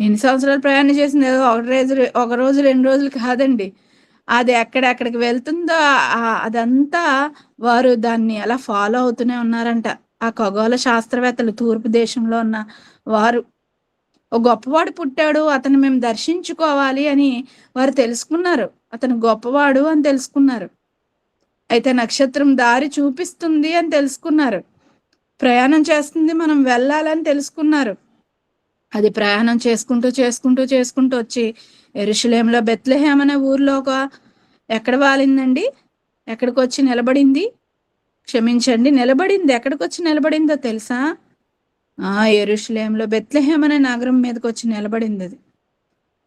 Speaker 1: ఎన్ని సంవత్సరాలు ప్రయాణం చేసింది, ఒక రోజు 2 రోజులు కాదండి. అది ఎక్కడెక్కడికి వెళ్తుందో అదంతా వారు దాన్ని ఎలా ఫాలో అవుతూనే ఉన్నారంట. ఆ ఖగోళ శాస్త్రవేత్తలు, తూర్పు దేశంలో ఉన్న వారు, ఒక గొప్పవాడు పుట్టాడు, అతను మేము దర్శించుకోవాలి అని వారు తెలుసుకున్నారు. అతను గొప్పవాడు అని తెలుసుకున్నారు. అయితే నక్షత్రం దారి చూపిస్తుంది అని తెలుసుకున్నారు. ప్రయాణం చేస్తుంది, మనం వెళ్ళాలని తెలుసుకున్నారు. అది ప్రయాణం చేసుకుంటూ చేసుకుంటూ చేసుకుంటూ వచ్చి యెరూషలేములో బెత్లెహేమ్ అనే ఊర్లో ఎక్కడ వాలిందండి, ఎక్కడికి వచ్చి నిలబడింది, క్షమించండి, నిలబడింది. ఎక్కడికి వచ్చి నిలబడిందో తెలుసా? యెరూషలేములో బెత్లెహేమ్ అనే నగరం మీదకి వచ్చి నిలబడింది. అది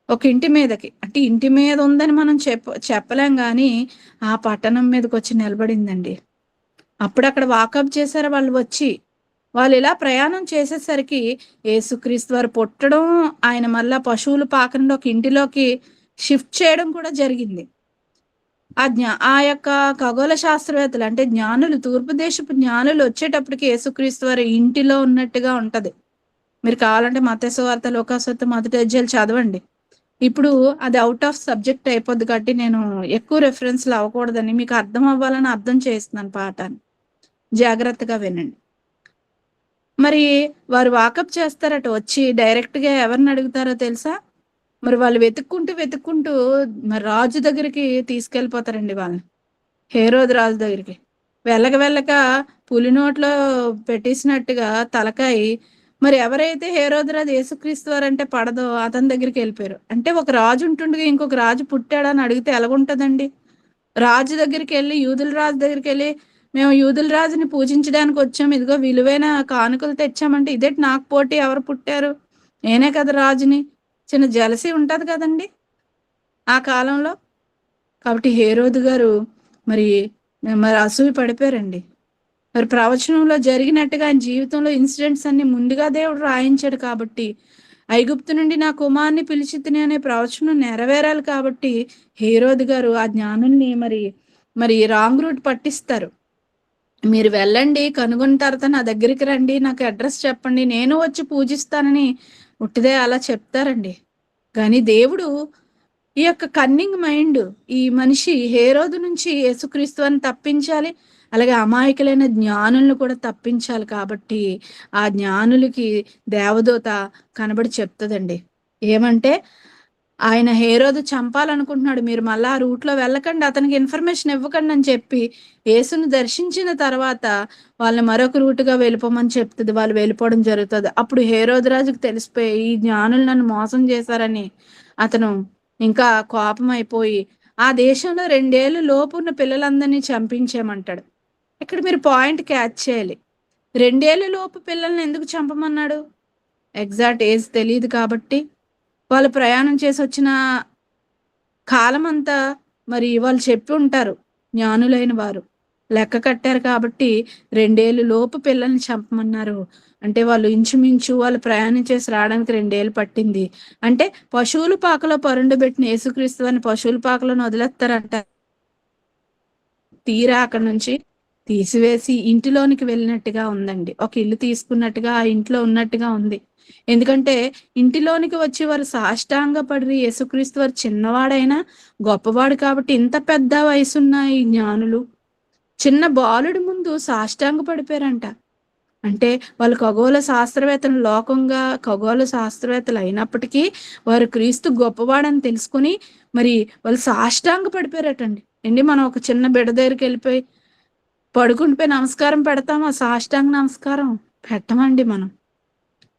Speaker 1: ఒక ఇంటి మీదకి, అంటే ఇంటి మీద ఉందని మనం చెప్పలేం కానీ ఆ పట్టణం మీదకి వచ్చి నిలబడిందండి. అప్పుడు అక్కడ వాకప్ చేశారు వాళ్ళు వచ్చి. వాళ్ళు ఇలా ప్రయాణం చేసేసరికి యేసుక్రీస్తు వారు పుట్టడం, ఆయన మళ్ళా పశువులు పాకకుండా ఒక ఇంటిలోకి షిఫ్ట్ చేయడం కూడా జరిగింది. ఆ యొక్క ఖగోళ శాస్త్రవేత్తలు అంటే జ్ఞానులు, తూర్పు దేశపు జ్ఞానులు వచ్చేటప్పటికి యేసుక్రీస్తు వారి ఇంటిలో ఉన్నట్టుగా ఉంటది. మీరు కావాలంటే మత్తయి సువార్త, లూకా సువార్త మొదటి అధ్యాయాలు చదవండి. ఇప్పుడు అది అవుట్ ఆఫ్ సబ్జెక్ట్ అయిపోద్ది కాబట్టి నేను ఎక్కువ రెఫరెన్స్లు అవ్వకూడదని, మీకు అర్థం అవ్వాలని అర్థం చేస్తున్నాను పాఠాన్ని. జాగ్రత్తగా వినండి. మరి వారు వాకప్ చేస్తారట, వచ్చి డైరెక్ట్గా ఎవరిని అడుగుతారో తెలుసా? మరి వాళ్ళు వెతుక్కుంటూ మరి రాజు దగ్గరికి తీసుకెళ్ళిపోతారండి వాళ్ళని. హేరోదు రాజు దగ్గరికి వెళ్ళక పులి నోట్లో పెట్టేసినట్టుగా తలకాయి, మరి ఎవరైతే హేరోదు రాజు యేసుక్రీస్తు వారంటే పడదో అతని దగ్గరికి వెళ్ళిపోయారు. అంటే ఒక రాజు ఉంటుండగా ఇంకొక రాజు పుట్టాడని అడిగితే ఎలాగుంటదండి? రాజు దగ్గరికి వెళ్ళి, యూదుల రాజు దగ్గరికి వెళ్ళి, మేము యూదుల రాజుని పూజించడానికి వచ్చాము, ఇదిగో విలువైన కానుకలు తెచ్చామంటే, ఇదేంటి నాకు పోటీ, ఎవరు పుట్టారు, నేనే కదా రాజుని, చిన్న జలసి ఉంటది కదండి ఆ కాలంలో. కాబట్టి హేరోదు గారు మరి అసూయ పడిపోయారండి. మరి ప్రవచనంలో జరిగినట్టుగా ఆయన జీవితంలో ఇన్సిడెంట్స్ అన్ని ముందుగా దేవుడు రాయించాడు కాబట్టి, ఐగుప్తు నుండి నా కుమార్ని పిలిచితిని అనే ప్రవచనం నెరవేరాలి కాబట్టి హేరోదు గారు ఆ జ్ఞానుల్ని మరి రాంగ్ రూట్ పట్టిస్తారు. మీరు వెళ్ళండి, కనుగొన్న తర్వాత నా దగ్గరికి రండి, నాకు అడ్రస్ చెప్పండి, నేను వచ్చి పూజిస్తానని ఉట్టిదే అలా చెప్తారండి. కానీ దేవుడు ఈ యొక్క కన్నింగ్ మైండ్, ఈ మనిషి హేరోదు నుంచి యేసుక్రీస్తుని తప్పించాలి, అలాగే అమాయకులైన జ్ఞానులను కూడా తప్పించాలి కాబట్టి ఆ జ్ఞానులకి దేవదూత కనబడి చెప్తుందండి. ఏమంటే, ఆయన హేరోదు చంపాలనుకుంటున్నాడు, మీరు మళ్ళా ఆ రూట్లో వెళ్ళకండి, అతనికి ఇన్ఫర్మేషన్ ఇవ్వకండి అని చెప్పి యేసును దర్శించిన తర్వాత వాళ్ళని మరొక రూటుగా వెళ్ళిపోమని చెప్తుంది. వాళ్ళు వెళ్ళిపోవడం జరుగుతుంది. అప్పుడు హేరోదు రాజుకు తెలిసిపోయి ఈ జ్ఞానులు నన్ను మోసం చేశారని అతను ఇంకా కోపం అయిపోయి ఆ దేశంలో 2 ఏళ్ళు లోపు ఉన్న పిల్లలందరినీ చంపించేయమంటాడు. ఇక్కడ మీరు పాయింట్ క్యాచ్ చేయాలి. 2 ఏళ్ళ లోపు పిల్లల్ని ఎందుకు చంపమన్నాడు? ఎగ్జాక్ట్ ఏజ్ తెలియదు కాబట్టి. వాళ్ళు ప్రయాణం చేసి వచ్చిన కాలం అంతా మరి వాళ్ళు చెప్పి ఉంటారు, జ్ఞానులైన వారు లెక్క కట్టారు కాబట్టి 2 ఏళ్ళు లోపు పిల్లల్ని చంపమన్నారు. అంటే వాళ్ళు ఇంచుమించు వాళ్ళు ప్రయాణం చేసి రావడానికి 2 ఏళ్ళు పట్టింది. అంటే పశువుల పాకలో పరుండబెట్టిన యేసుక్రీస్తు అని పశువుల పాకలను వదిలేస్తారంట. తీరా అక్కడ నుంచి తీసివేసి ఇంటిలోనికి వెళ్ళినట్టుగా ఉందండి. ఒక ఇల్లు తీసుకున్నట్టుగా ఆ ఇంట్లో ఉన్నట్టుగా ఉంది. ఎందుకంటే ఇంటిలోనికి వచ్చి వారు సాష్టాంగపడి, యేసుక్రీస్తు వారు చిన్నవాడైనా గొప్పవాడు కాబట్టి, ఇంత పెద్ద వయసున్న ఈ జ్ఞానులు చిన్న బాలుడి ముందు సాష్టాంగ పడిపోయారంట. అంటే వాళ్ళు ఖగోళ శాస్త్రవేత్తలు, లోకంగా ఖగోళ శాస్త్రవేత్తలు అయినప్పటికీ వారు క్రీస్తు గొప్పవాడని తెలుసుకుని మరి వాళ్ళు సాష్టాంగ పడిపోయారటండి. మనం ఒక చిన్న బిడ్డ దగ్గరికి వెళ్ళిపోయి పడుకుండిపోయి నమస్కారం పెడతామా? సాష్టాంగ నమస్కారం పెట్టమండి మనం.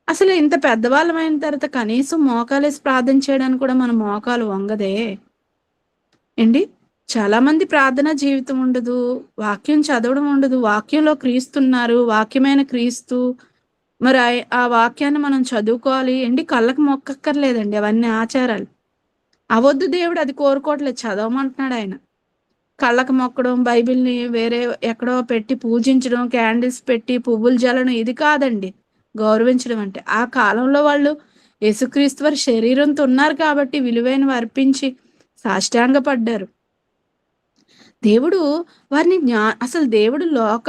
Speaker 1: అసలు ఇంత పెద్దవాళ్ళమైన తర్వాత కనీసం మోకాలేసి ప్రార్థన చేయడానికి కూడా మన మోకాలు వంగదే ఏండి. చాలా మంది ప్రార్థన జీవితం ఉండదు, వాక్యం చదవడం ఉండదు. వాక్యంలో క్రీస్తున్నారు, వాక్యమైన క్రీస్తు. మరి ఆ వాక్యాన్ని మనం చదువుకోవాలి ఏంటి. కళ్ళకు మొక్కక్కర్లేదండి, అవన్నీ ఆచారాలు. అవొద్దు, దేవుడు అది కోరుకోవట్లేదు, చదవమంటున్నాడు ఆయన. కళ్ళకు మొక్కడం, బైబిల్ని వేరే ఎక్కడో పెట్టి పూజించడం, క్యాండిల్స్ పెట్టి పువ్వులు జల్లడం, ఇది కాదండి గౌరవించడం అంటే. ఆ కాలంలో వాళ్ళు యేసుక్రీస్తు వారి శరీరంతో ఉన్నారు కాబట్టి విలువైనవి అర్పించి సాష్టాంగ పడ్డారు. దేవుడు వారిని అసలు దేవుడు లోక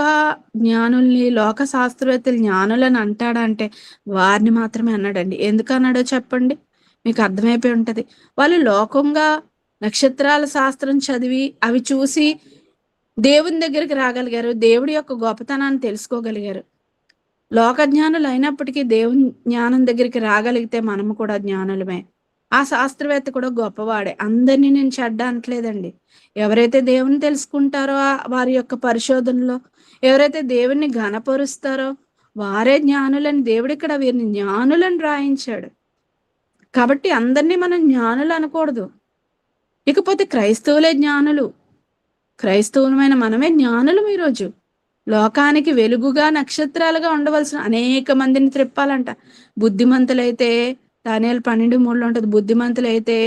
Speaker 1: జ్ఞానుల్ని, లోక శాస్త్రవేత్తలు జ్ఞానులని అంటాడంటే వారిని మాత్రమే అన్నాడండి. ఎందుకు అన్నాడో చెప్పండి, మీకు అర్థమైపోయి ఉంటది. వాళ్ళు లోకంగా నక్షత్రాల శాస్త్రం చదివి అవి చూసి దేవుని దగ్గరికి రాగలిగారు, దేవుడి యొక్క గొప్పతనాన్ని తెలుసుకోగలిగారు. లోక జ్ఞానులు అయినప్పటికీ దేవుని జ్ఞానం దగ్గరికి రాగలిగితే మనము కూడా జ్ఞానులమే. ఆ శాస్త్రవేత్త కూడా గొప్పవాడే. అందరినీ నేను చెడ్డ అనట్లేదండి. ఎవరైతే దేవుని తెలుసుకుంటారో వారి యొక్క పరిశోధనలో, ఎవరైతే దేవుణ్ణి ఘనపరుస్తారో వారే జ్ఞానులని దేవుడు ఇక్కడ వీరిని జ్ఞానులని రాయించాడు. కాబట్టి అందరినీ మనం జ్ఞానులు అనకూడదు. ఇకపోతే క్రైస్తవులే జ్ఞానులు, క్రైస్తవులమైన మనమే జ్ఞానులు. ఈరోజు లోకానికి వెలుగుగా నక్షత్రాలుగా ఉండవలసిన అనేక మందిని త్రిప్పాలంట. బుద్ధిమంతులైతే దానియేలు 12:3 ఉంటది. బుద్ధిమంతులైతే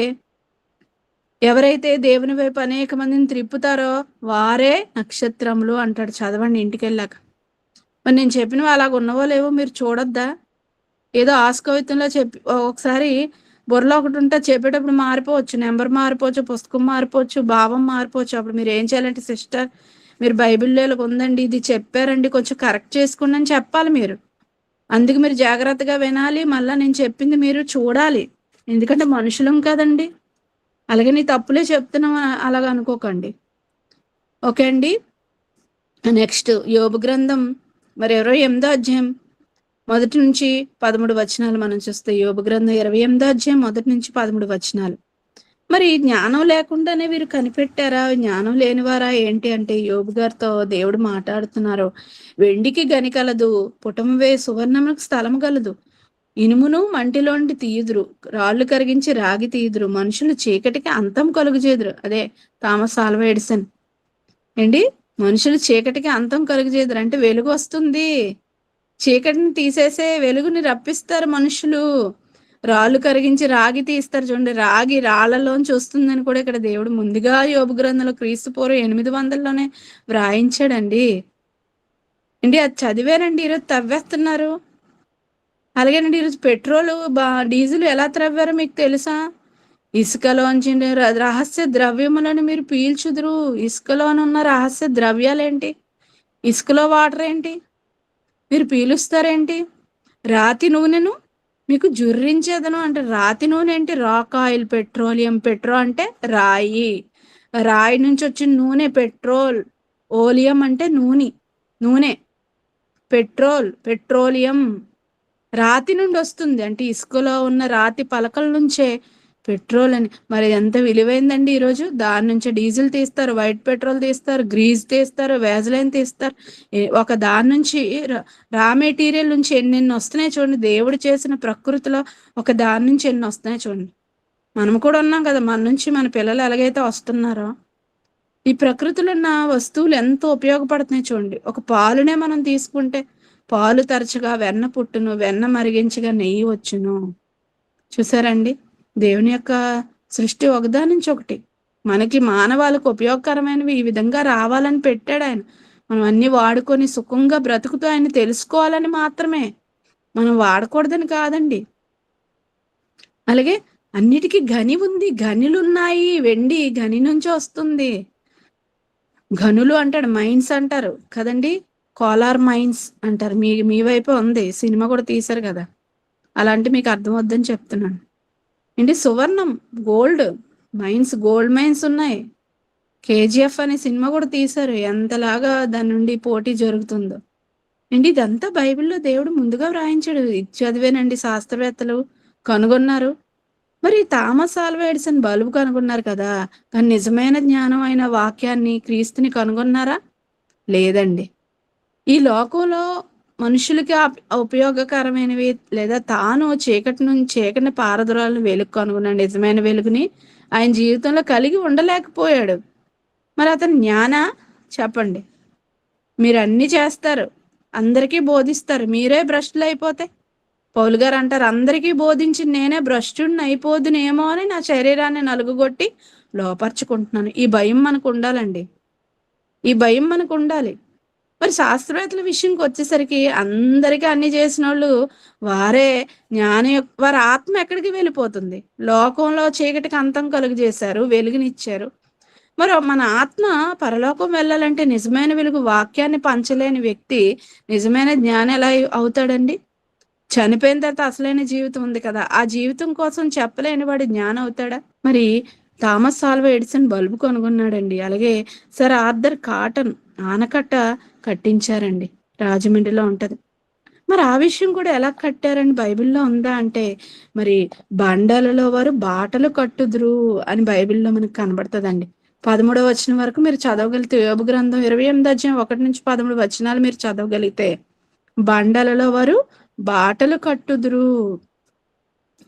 Speaker 1: ఎవరైతే దేవుని వైపు అనేక మందిని త్రిప్పుతారో వారే నక్షత్రములు అంటాడు. చదవండి ఇంటికి వెళ్ళాక. మరి నేను చెప్పినవి అలాగ ఉన్నవో లేవో మీరు చూడొద్దా? ఏదో ఆస్కవిత్వంలో చెప్పి ఒకసారి బుర్రలో ఒకటి ఉంటే చెప్పేటప్పుడు మారిపోవచ్చు, నెంబర్ మారిపోవచ్చు, పుస్తకం మారిపోవచ్చు, భావం మారిపోవచ్చు. అప్పుడు మీరు ఏం చేయాలంటే, సిస్టర్ మీరు బైబిల్లో ఉందండి, ఇది చెప్పారండి, కొంచెం కరెక్ట్ చేసుకోండి అని చెప్పాలి మీరు. అందుకు మీరు జాగ్రత్తగా వినాలి, మళ్ళీ నేను చెప్పింది మీరు చూడాలి. ఎందుకంటే మనుషులం కదండి. అలాగే నీ తప్పులే చెప్తున్నాం అలాగ అనుకోకండి. ఓకే అండి. నెక్స్ట్ యోబు గ్రంథం మరి 28వ అధ్యాయం 1 నుంచి 13 వచనాలు మనం చూస్తే, యోబు గ్రంథం 28వ అధ్యాయం 1 నుంచి 13 వచనాలు. మరి జ్ఞానం లేకుండానే వీరు కనిపెట్టారా, జ్ఞానం లేనివారా ఏంటి అంటే, యోబు గారితో దేవుడు మాట్లాడుతున్నారు. వెండికి గని కలదు, పుటమువే సువర్ణములకు స్థలము కలదు. ఇనుమును మంటిలోంటి తీయుదురు, రాళ్ళు కరిగించి రాగి తీయుదురు, మనుషులు చీకటికి అంతం కలుగుచేదురు. అదే థామస్ ఆల్వా ఎడిసన్ ఏంటి. మనుషులు చీకటికి అంతం కలుగుచేదురు అంటే వెలుగు వస్తుంది, చీకటిని తీసేసే వెలుగుని రప్పిస్తారు మనుషులు. రాళ్ళు కరిగించి రాగి తీస్తారు. చూడండి, రాగి రాళ్లలోంచి వస్తుందని కూడా ఇక్కడ దేవుడు ముందుగా యోబు గ్రంథంలో క్రీస్తు పూర్వం 800లోనే వ్రాయించాడండి. అండి అది చదివారండి, ఈరోజు తవ్వేస్తున్నారు. అలాగేనండి ఈరోజు పెట్రోల్ డీజిల్ ఎలా త్రవ్వారో మీకు తెలుసా? ఇసుకలోంచి రహస్య ద్రవ్యములను మీరు పీల్చుదురు. ఇసుకలోనున్న రహస్య ద్రవ్యాలేంటి? ఇసుకలో వాటర్ ఏంటి? మీరు పీలుస్తారేంటి? రాతి నూనెను మీకు జుర్రించేదను అంటే, రాతి నూనె ఏంటి? Rock oil, petroleum. పెట్రో అంటే రాయి, రాయి నుంచి వచ్చిన నూనె పెట్రోల్. ఓలియం అంటే నూనె. పెట్రోల్, పెట్రోలియం రాతి నుండి వస్తుంది. అంటే ఇసుకలో ఉన్న రాతి పలకల నుంచే పెట్రోల్ అని. మరి ఎంత విలువైందండి ఈరోజు. దాని నుంచి డీజిల్ తీస్తారు, వైట్ పెట్రోల్ తీస్తారు, గ్రీజ్ తీస్తారు, వేజలైన్ తీస్తారు. ఒక దాని నుంచి రా మెటీరియల్ నుంచి ఎన్నెన్ని వస్తున్నాయి చూడండి. దేవుడు చేసిన ప్రకృతిలో ఒక దాని నుంచి ఎన్ని వస్తున్నాయి చూడండి. మనం కూడా ఉన్నాం కదా, మన నుంచి మన పిల్లలు ఎలాగైతే వస్తున్నారో ఈ ప్రకృతిలో ఉన్న వస్తువులు ఎంతో ఉపయోగపడుతున్నాయి చూడండి. ఒక పాలునే మనం తీసుకుంటే పాలు తరచుగా వెన్న పుట్టును, వెన్న మరిగించగా నెయ్యి వచ్చును. చూసారండి, దేవుని యొక్క సృష్టి ఒకదాని నుంచి ఒకటి మనకి మానవాళికి ఉపయోగకరమైనవి ఈ విధంగా రావాలని పెట్టాడు ఆయన. మనం అన్ని వాడుకొని సుఖంగా బ్రతుకుతూ ఆయన తెలుసుకోవాలని మాత్రమే, మనం వాడకూడదని కాదండి. అలాగే అన్నిటికీ గని ఉంది, గనులు ఉన్నాయి. వెండి గని నుంచి వస్తుంది. గనులు అంటాడు, మైన్స్ అంటారు కదండి, కోలార్ మైన్స్ అంటారు. మీ వైపు ఉంది, సినిమా కూడా తీశారు కదా. అలాంటి మీకు అర్థం వద్దని చెప్తున్నాను ఏంటి. సువర్ణం, గోల్డ్ మైన్స్, గోల్డ్ మైన్స్ ఉన్నాయి. కేజీఎఫ్ అనే సినిమా కూడా తీశారు, ఎంతలాగా దాని నుండి పోటీ జరుగుతుందో ఏంటి ఇదంతా బైబిల్‌లో దేవుడు ముందుగా వ్రాయించాడు. ఇది చదివేనండి శాస్త్రవేత్తలు కనుగొన్నారు. మరి థామస్ ఆల్వా ఎడిసన్ బల్బ్ కనుగొన్నారు కదా! కానీ నిజమైన జ్ఞానం అయిన వాక్యాన్ని, క్రీస్తుని కనుగొన్నారా? లేదండి. ఈ లోకంలో మనుషులకి ఉపయోగకరమైనవి లేదా తాను చీకటిని పారద్రోలని వెలుగు కనుగొన్నాడు. నిజమైన వెలుగుని ఆయన జీవితంలో కలిగి ఉండలేకపోయాడు. మరి అతను జ్ఞానా? చెప్పండి. మీరన్నీ చేస్తారు. అందరికీ బోధిస్తారు. మీరే భ్రష్టులయిపోతే పౌలు గారు అంటారు, అందరికీ బోధించి నేనే భ్రష్టుడిని అయిపోదునేమో అని నా శరీరాన్ని నలుగుగొట్టి లోపరుచుకుంటున్నాను. ఈ భయం మనకు ఉండాలండి. ఈ భయం మనకు ఉండాలి. మరి శాస్త్రవేత్తల విషయంకి వచ్చేసరికి అందరికీ అన్ని చేసిన వాళ్ళు వారే వారి ఆత్మ ఎక్కడికి వెళ్ళిపోతుంది? లోకంలో చీకటికి అంతం కలుగజేశారు, వెలుగునిచ్చారు. మరి మన ఆత్మ పరలోకం వెళ్ళాలంటే నిజమైన వెలుగు వాక్యాన్ని పంచలేని వ్యక్తి నిజమైన జ్ఞాని ఎలా అవుతాడండి? చనిపోయిన తర్వాత అసలైన జీవితం ఉంది కదా! ఆ జీవితం కోసం చెప్పలేని వాడు జ్ఞానం అవుతాడా? మరి థామస్ ఆల్వా ఎడిసన్ బల్బు కనుగొన్నాడండి. అలాగే సర్ ఆర్థర్ కాటన్ ఆనకట్ట కట్టించారండి. రాజమండ్రిలో ఉంటది. మరి ఆ విషయం కూడా ఎలా కట్టారని బైబిల్‌లో ఉందా అంటే, మరి బండలలో వారు బాటలు కట్టుదురు అని బైబిల్‌లో మనకు కనబడతదండి. 13వ వచనం వరకు మీరు చదవగలిగితే యోబు గ్రంథం 28 అధ్యాయం 1-13 వచనాలు మీరు చదవగలిగితే, బండలలో వారు బాటలు కట్టుదురు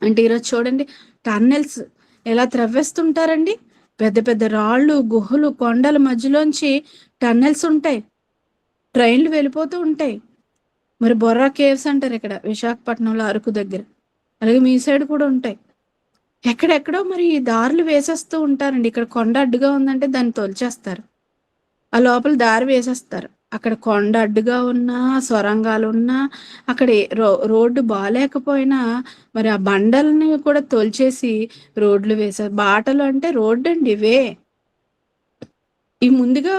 Speaker 1: అంటే ఈరోజు చూడండి టన్నెల్స్ ఎలా త్రవ్వేస్తుంటారండి. పెద్ద పెద్ద రాళ్ళు, గుహలు, కొండల మధ్యలోంచి టన్నెల్స్ ఉంటాయి. ట్రైన్లు వెళ్ళిపోతూ ఉంటాయి. మరి బొర్రా కేవ్స్ అంటారు ఇక్కడ విశాఖపట్నంలో అరకు దగ్గర. అలాగే మీ సైడ్ కూడా ఉంటాయి. ఎక్కడెక్కడో మరి ఈ దారులు వేసేస్తూ ఉంటారండి. ఇక్కడ కొండ అడ్డుగా ఉందంటే దాన్ని తొలిచేస్తారు. ఆ లోపల దారి వేసేస్తారు. అక్కడ కొండ అడ్డుగా ఉన్నా, సొరంగాలున్నా, అక్కడ రోడ్డు బాలేకపోయినా మరి ఆ బండల్ని కూడా తొలిచేసి రోడ్లు వేశారు. బాటలు అంటే రోడ్డండి ఇవే. ఈ ముందుగా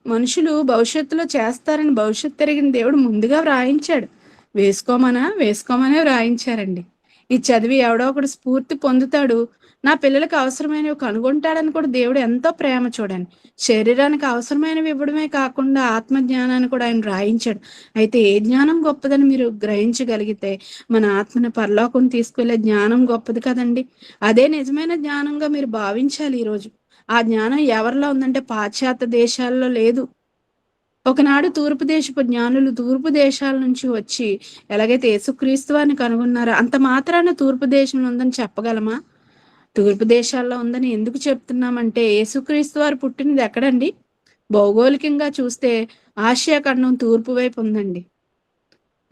Speaker 1: మనుషులు భవిష్యత్తులో చేస్తారని భవిష్యత్తు ఎరిగిన దేవుడు ముందుగా వ్రాయించాడు. వేసుకోమనే వ్రాయించారండి. ఈ చదివి ఎవడో ఒకడు స్ఫూర్తి పొందుతాడు. నా పిల్లలకు అవసరమైనవి కనుగొంటాడని కూడా దేవుడు ఎంతో ప్రేమ చూడండి. శరీరానికి అవసరమైనవి ఇవ్వడమే కాకుండా ఆత్మ జ్ఞానాన్ని కూడా ఆయన వ్రాయించాడు. అయితే ఏ జ్ఞానం గొప్పదని మీరు గ్రహించగలిగితే మన ఆత్మను పరలోకం తీసుకెళ్లే జ్ఞానం గొప్పది కదండి. అదే నిజమైన జ్ఞానంగా మీరు భావించాలి ఈరోజు. ఆ జ్ఞానం ఎవరిలో ఉందంటే పాశ్చాత్య దేశాల్లో లేదు. ఒకనాడు తూర్పు దేశపు జ్ఞానులు తూర్పు దేశాల నుంచి వచ్చి ఎలాగైతే యేసుక్రీస్తు వారిని కనుగొన్నారో అంత మాత్రాన తూర్పు దేశంలో ఉందని చెప్పగలమా? తూర్పు దేశాల్లో ఉందని ఎందుకు చెప్తున్నామంటే యేసుక్రీస్తు వారు పుట్టినది ఎక్కడండి? భౌగోళికంగా చూస్తే ఆసియా ఖండం తూర్పు వైపు ఉందండి.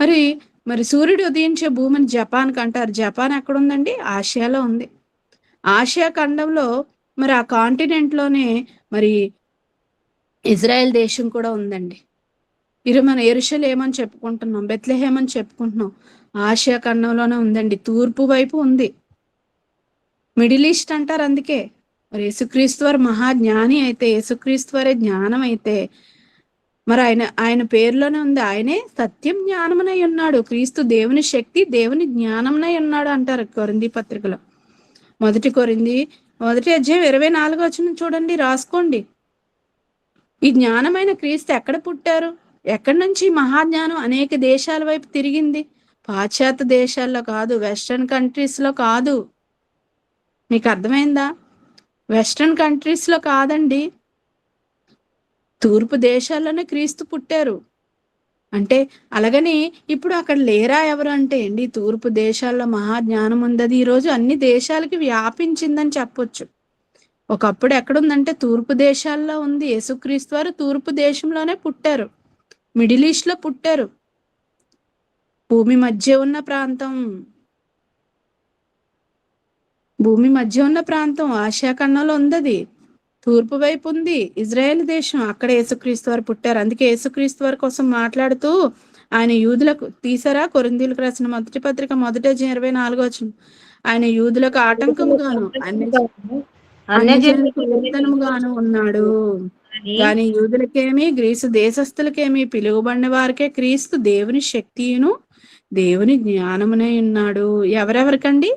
Speaker 1: మరి మరి సూర్యుడు ఉదయించే భూమిని జపాన్ అంటారు. జపాన్ ఎక్కడుందండి? ఆసియాలో ఉంది. ఆసియా ఖండంలో మరి ఆ కాంటినెంట్ లోనే మరి ఇజ్రాయెల్ దేశం కూడా ఉందండి. మన యెరూషలేం అని చెప్పుకుంటున్నాం, బెత్లెహేం అని చెప్పుకుంటున్నాం. ఆసియా ఖండంలోనే ఉందండి. తూర్పు వైపు ఉంది. మిడిల్ ఈస్ట్ అంటారు అందుకే. మరి యేసుక్రీస్తు వారు మహాజ్ఞాని అయితే, యేసుక్రీస్తు వారే జ్ఞానం అయితే, మరి ఆయన పేరులోనే ఉంది. ఆయనే సత్యం జ్ఞానమునై ఉన్నాడు. క్రీస్తు దేవుని శక్తి, దేవుని జ్ఞానమునై ఉన్నాడు అంటారు కొరింథీ పత్రికలో. మొదటి అధ్యాయం 24 వచనం చూడండి, రాసుకోండి. ఈ జ్ఞానమైన క్రీస్తు ఎక్కడ పుట్టారు? ఎక్కడి నుంచి మహాజ్ఞానం అనేక దేశాల వైపు తిరిగింది? పాశ్చాత్య దేశాల్లో కాదు, వెస్టర్న్ కంట్రీస్ లో కాదు. మీకు అర్థమైందా? వెస్టర్న్ కంట్రీస్ లో కాదండి, తూర్పు దేశాల్లోనే క్రీస్తు పుట్టారు. అంటే అలాగని ఇప్పుడు అక్కడ లేరా ఎవరు అంటే అండి, తూర్పు దేశాల్లో మహాజ్ఞానం ఉంది. ఈరోజు అన్ని దేశాలకి వ్యాపించిందని చెప్పొచ్చు. ఒకప్పుడు ఎక్కడుందంటే తూర్పు దేశాల్లో ఉంది. యేసుక్రీస్తు వారు తూర్పు దేశంలోనే పుట్టారు. మిడిల్ ఈస్ట్ లో పుట్టారు. భూమి మధ్య ఉన్న ప్రాంతం ఆసియా ఖండంలో ఉంది. తూర్పు వైపు ఉంది ఇజ్రాయెల్ దేశం. అక్కడ యేసుక్రీస్తు వారు పుట్టారు. అందుకే యేసుక్రీస్తు వారి కోసం మాట్లాడుతూ ఆయన యూదులకు తీసారా కొరింథీయులకు రాసిన మొదటి పత్రిక 1:24 వచనం. ఆయన యూదులకు ఆటంకముగాను అన్యజనులకు వేతనముగాను ఉన్నాడు. కానీ యూదులకేమి గ్రీసు దేశస్థులకేమి పిలువబడిన వారికే క్రీస్తు దేవుని శక్తియును దేవుని జ్ఞానమునై ఉన్నాడు. ఎవరెవరికండి?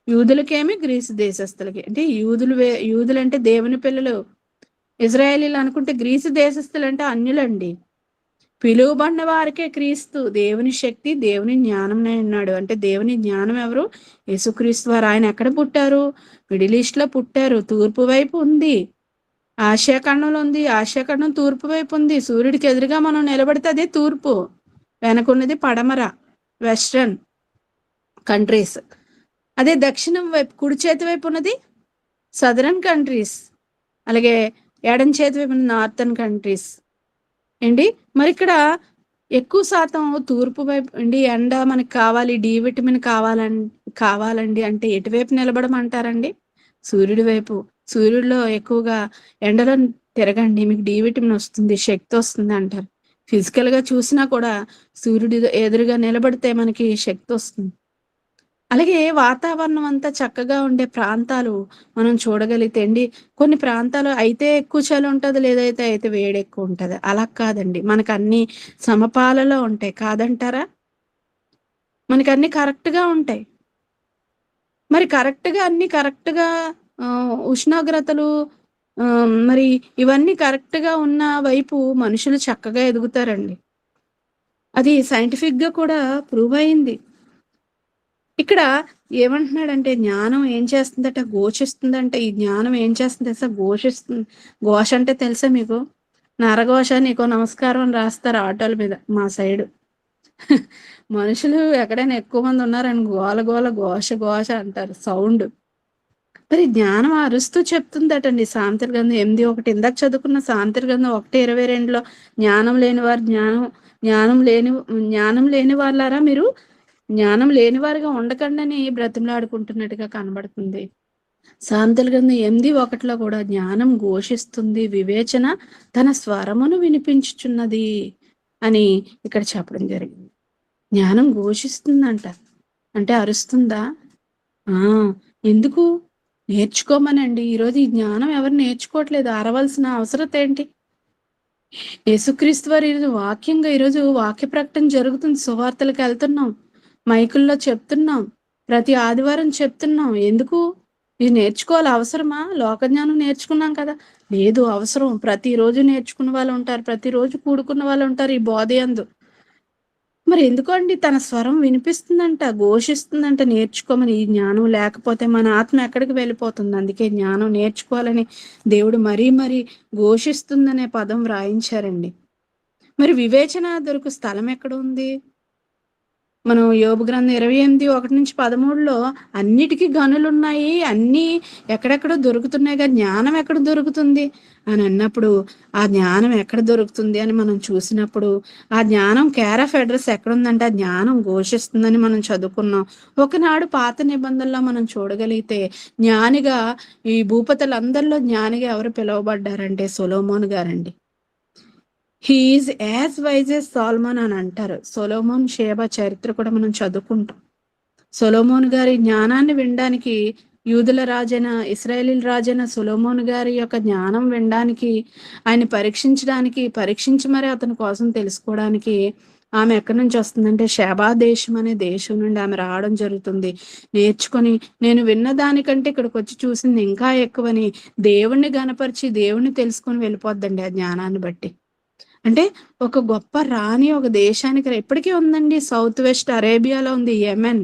Speaker 1: యూదులకేమి గ్రీసు దేశస్థులకి. అంటే యూదులంటే దేవుని పిల్లలు. ఇజ్రాయేలీలు అనుకుంటే గ్రీసు దేశస్థులు అంటే అన్యులండి. పిలువబడిన వారికే క్రీస్తు దేవుని శక్తి, దేవుని జ్ఞానం ఉన్నాడు. అంటే దేవుని జ్ఞానం ఎవరు? యేసుక్రీస్తు వారు. ఆయన ఎక్కడ పుట్టారు? మిడిల్ ఈస్ట్ లో పుట్టారు. తూర్పు వైపు ఉంది. ఆసియా ఖండంలో ఉంది. ఆసియా ఖండం తూర్పు వైపు ఉంది. సూర్యుడికి ఎదురుగా మనం నిలబడితే అదే తూర్పు, వెనకున్నది పడమర, వెస్ట్రన్ కంట్రీస్. అదే దక్షిణం వైపు కుడి చేతి వైపు ఉన్నది సదరన్ కంట్రీస్, అలాగే ఎడం చేతి వైపు నార్థన్ కంట్రీస్ ఏంటి. మరి ఇక్కడ ఎక్కువ శాతం తూర్పు వైపు అండి. ఎండ మనకి కావాలి, డి విటమిన్ కావాలండి అంటే ఎటువైపు నిలబడమంటారండి? సూర్యుడి వైపు. సూర్యుడిలో ఎక్కువగా ఎండలో తిరగండి, మీకు డి విటమిన్ వస్తుంది, శక్తి వస్తుంది అంటారు. ఫిజికల్ గా చూసినా కూడా సూర్యుడి ఎదురుగా నిలబడితే మనకి శక్తి వస్తుంది. అలాగే వాతావరణం అంతా చక్కగా ఉండే ప్రాంతాలు మనం చూడగలిగితే అండి, కొన్ని ప్రాంతాలు అయితే ఎక్కువ చలి ఉంటుంది, లేదైతే అయితే వేడి ఎక్కువ ఉంటుంది. అలా కాదండి, మనకు అన్ని సమపాలలో ఉంటాయి కాదంటారా? మనకి అన్ని కరెక్ట్ గా ఉంటాయి. మరి కరెక్ట్ గా ఉష్ణోగ్రతలు మరి ఇవన్నీ కరెక్ట్ గా ఉన్న వైపు మనుషులు చక్కగా ఎదుగుతారండి. అది సైంటిఫిక్ గా కూడా ప్రూవ్ అయింది. ఇక్కడ ఏమంటున్నాడంటే జ్ఞానం ఏం చేస్తుందట? ఘోషిస్తుందంటే. ఈ జ్ఞానం ఏం చేస్తుంది తెలుసా? ఘోషిస్తుంది. ఘోష అంటే తెలుసా మీకు? నరఘోష, నీకో నమస్కారం అని రాస్తారు ఆటోల మీద మా సైడు. మనుషులు ఎక్కడైనా ఎక్కువ మంది ఉన్నారని గోల గోల ఘోష ఘోష అంటారు, సౌండ్. మరి జ్ఞానం అరుస్తూ చెప్తుందటండి. సామెతల గ్రంథం 8:1 ఇందాక చదువుకున్న సామెతల గ్రంథం 1:22లో జ్ఞానం లేని వారు జ్ఞానం లేని వాళ్ళారా మీరు జ్ఞానం లేని వారిగా ఉండకండి అని బ్రతిమలాడుకుంటున్నట్టుగా కనబడుతుంది. సామెతల గ్రంథం 8:1లో కూడా జ్ఞానం ఘోషిస్తుంది, వివేచన తన స్వరమును వినిపించుచున్నది అని ఇక్కడ చెప్పడం జరిగింది. జ్ఞానం ఘోషిస్తుందంట, అంటే అరుస్తుందా? ఎందుకు? నేర్చుకోమనండి. ఈరోజు ఈ జ్ఞానం ఎవరు నేర్చుకోవట్లేదు. అరవలసిన అవసరం ఏంటి? యేసుక్రీస్తు వారి ఈరోజు వాక్య ప్రకటన జరుగుతుంది. సువార్తలకు వెళ్తున్నాం, మైకుల్లో చెప్తున్నాం, ప్రతి ఆదివారం చెప్తున్నాం. ఎందుకు? ఇది నేర్చుకోవాలి. అవసరమా? లోక జ్ఞానం నేర్చుకున్నాం కదా. లేదు, అవసరం. ప్రతిరోజు నేర్చుకున్న వాళ్ళు ఉంటారు, ప్రతిరోజు కూడుకున్న వాళ్ళు ఉంటారు ఈ బోధ యందు. మరి ఎందుకండి? తన స్వరం వినిపిస్తుందంట, ఘోషిస్తుందంట నేర్చుకోమని. ఈ జ్ఞానం లేకపోతే మన ఆత్మ ఎక్కడికి వెళ్ళిపోతుంది. అందుకే జ్ఞానం నేర్చుకోవాలని దేవుడు మరీ ఘోషిస్తుందనే పదం వ్రాయించారండి. మరి వివేచన దొరుకు స్థలం ఎక్కడ ఉంది? మనం యోబు గ్రంథం 28:1-13లో అన్నిటికీ గనులున్నాయి, అన్నీ ఎక్కడెక్కడో దొరుకుతున్నాయిగా, జ్ఞానం ఎక్కడ దొరుకుతుంది అని అన్నప్పుడు, ఆ జ్ఞానం ఎక్కడ దొరుకుతుంది అని మనం చూసినప్పుడు, ఆ జ్ఞానం కేర్ ఆఫ్ అడ్రస్ ఎక్కడుందంటే ఆ జ్ఞానం ఘోషిస్తుందని మనం చదువుకున్నాం. ఒకనాడు పాత నిబంధనలో మనం చూడగలిగితే జ్ఞానిగా ఈ భూపతులందరిలో జ్ఞానిగా ఎవరు పిలువబడ్డారంటే సొలొమోను గారండి. He is as wise as Solomon అని అంటారు. సొలొమోన్ షేబ చరిత్ర కూడా మనం చదువుకుంటాం. సొలొమోన్ గారి జ్ఞానాన్ని వినడానికి యూదుల రాజైన ఇశ్రాయేలీల రాజైన సొలొమోన్ గారి యొక్క జ్ఞానం వినడానికి, ఆయన పరీక్షించి మరి అతని కోసం తెలుసుకోవడానికి ఆమె ఎక్కడి నుంచి వస్తుందంటే షేబా దేశం అనే దేశం నుండి ఆమె రావడం జరుగుతుంది. నేర్చుకొని నేను విన్న దానికంటే ఇక్కడికి వచ్చి చూసింది ఇంకా ఎక్కువని దేవుణ్ణి గనపరిచి దేవుణ్ణి తెలుసుకొని వెళ్ళిపోద్దండి ఆ జ్ఞానాన్ని బట్టి. అంటే ఒక గొప్ప రాణి ఒక దేశానికి ఎప్పటికీ ఉందండి. సౌత్ వెస్ట్ అరేబియాలో ఉంది యెమెన్,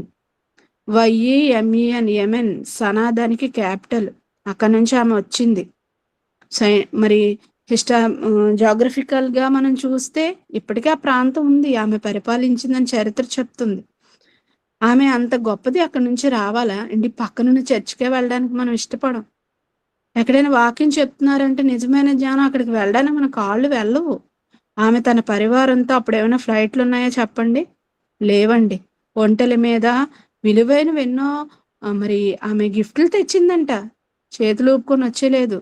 Speaker 1: YEMEN, యెమెన్ సనా దానికి క్యాపిటల్. అక్కడ నుంచి ఆమె వచ్చింది. మరి జాగ్రఫికల్ గా మనం చూస్తే ఇప్పటికీ ఆ ప్రాంతం ఉంది, ఆమె పరిపాలించిందని చరిత్ర చెప్తుంది. ఆమె అంత గొప్పది. అక్కడి నుంచి రావాలా అండి? పక్కనున్న చర్చికే వెళ్ళడానికి మనం ఇష్టపడం. ఎక్కడైనా వాక్యం చెప్తున్నారంటే నిజమైన జ్ఞానం అక్కడికి వెళ్ళడానికి మన కాళ్ళు వెళ్ళవు. ఆమె తన పరివారంతో అప్పుడేమైనా ఫ్లైట్లు ఉన్నాయా చెప్పండి? లేవండి. ఒంటెల మీద విలువైనవి ఎన్నో మరి ఆమె గిఫ్ట్లు తెచ్చిందంట, చేతులు ఊపుకొని వచ్చేలేదు.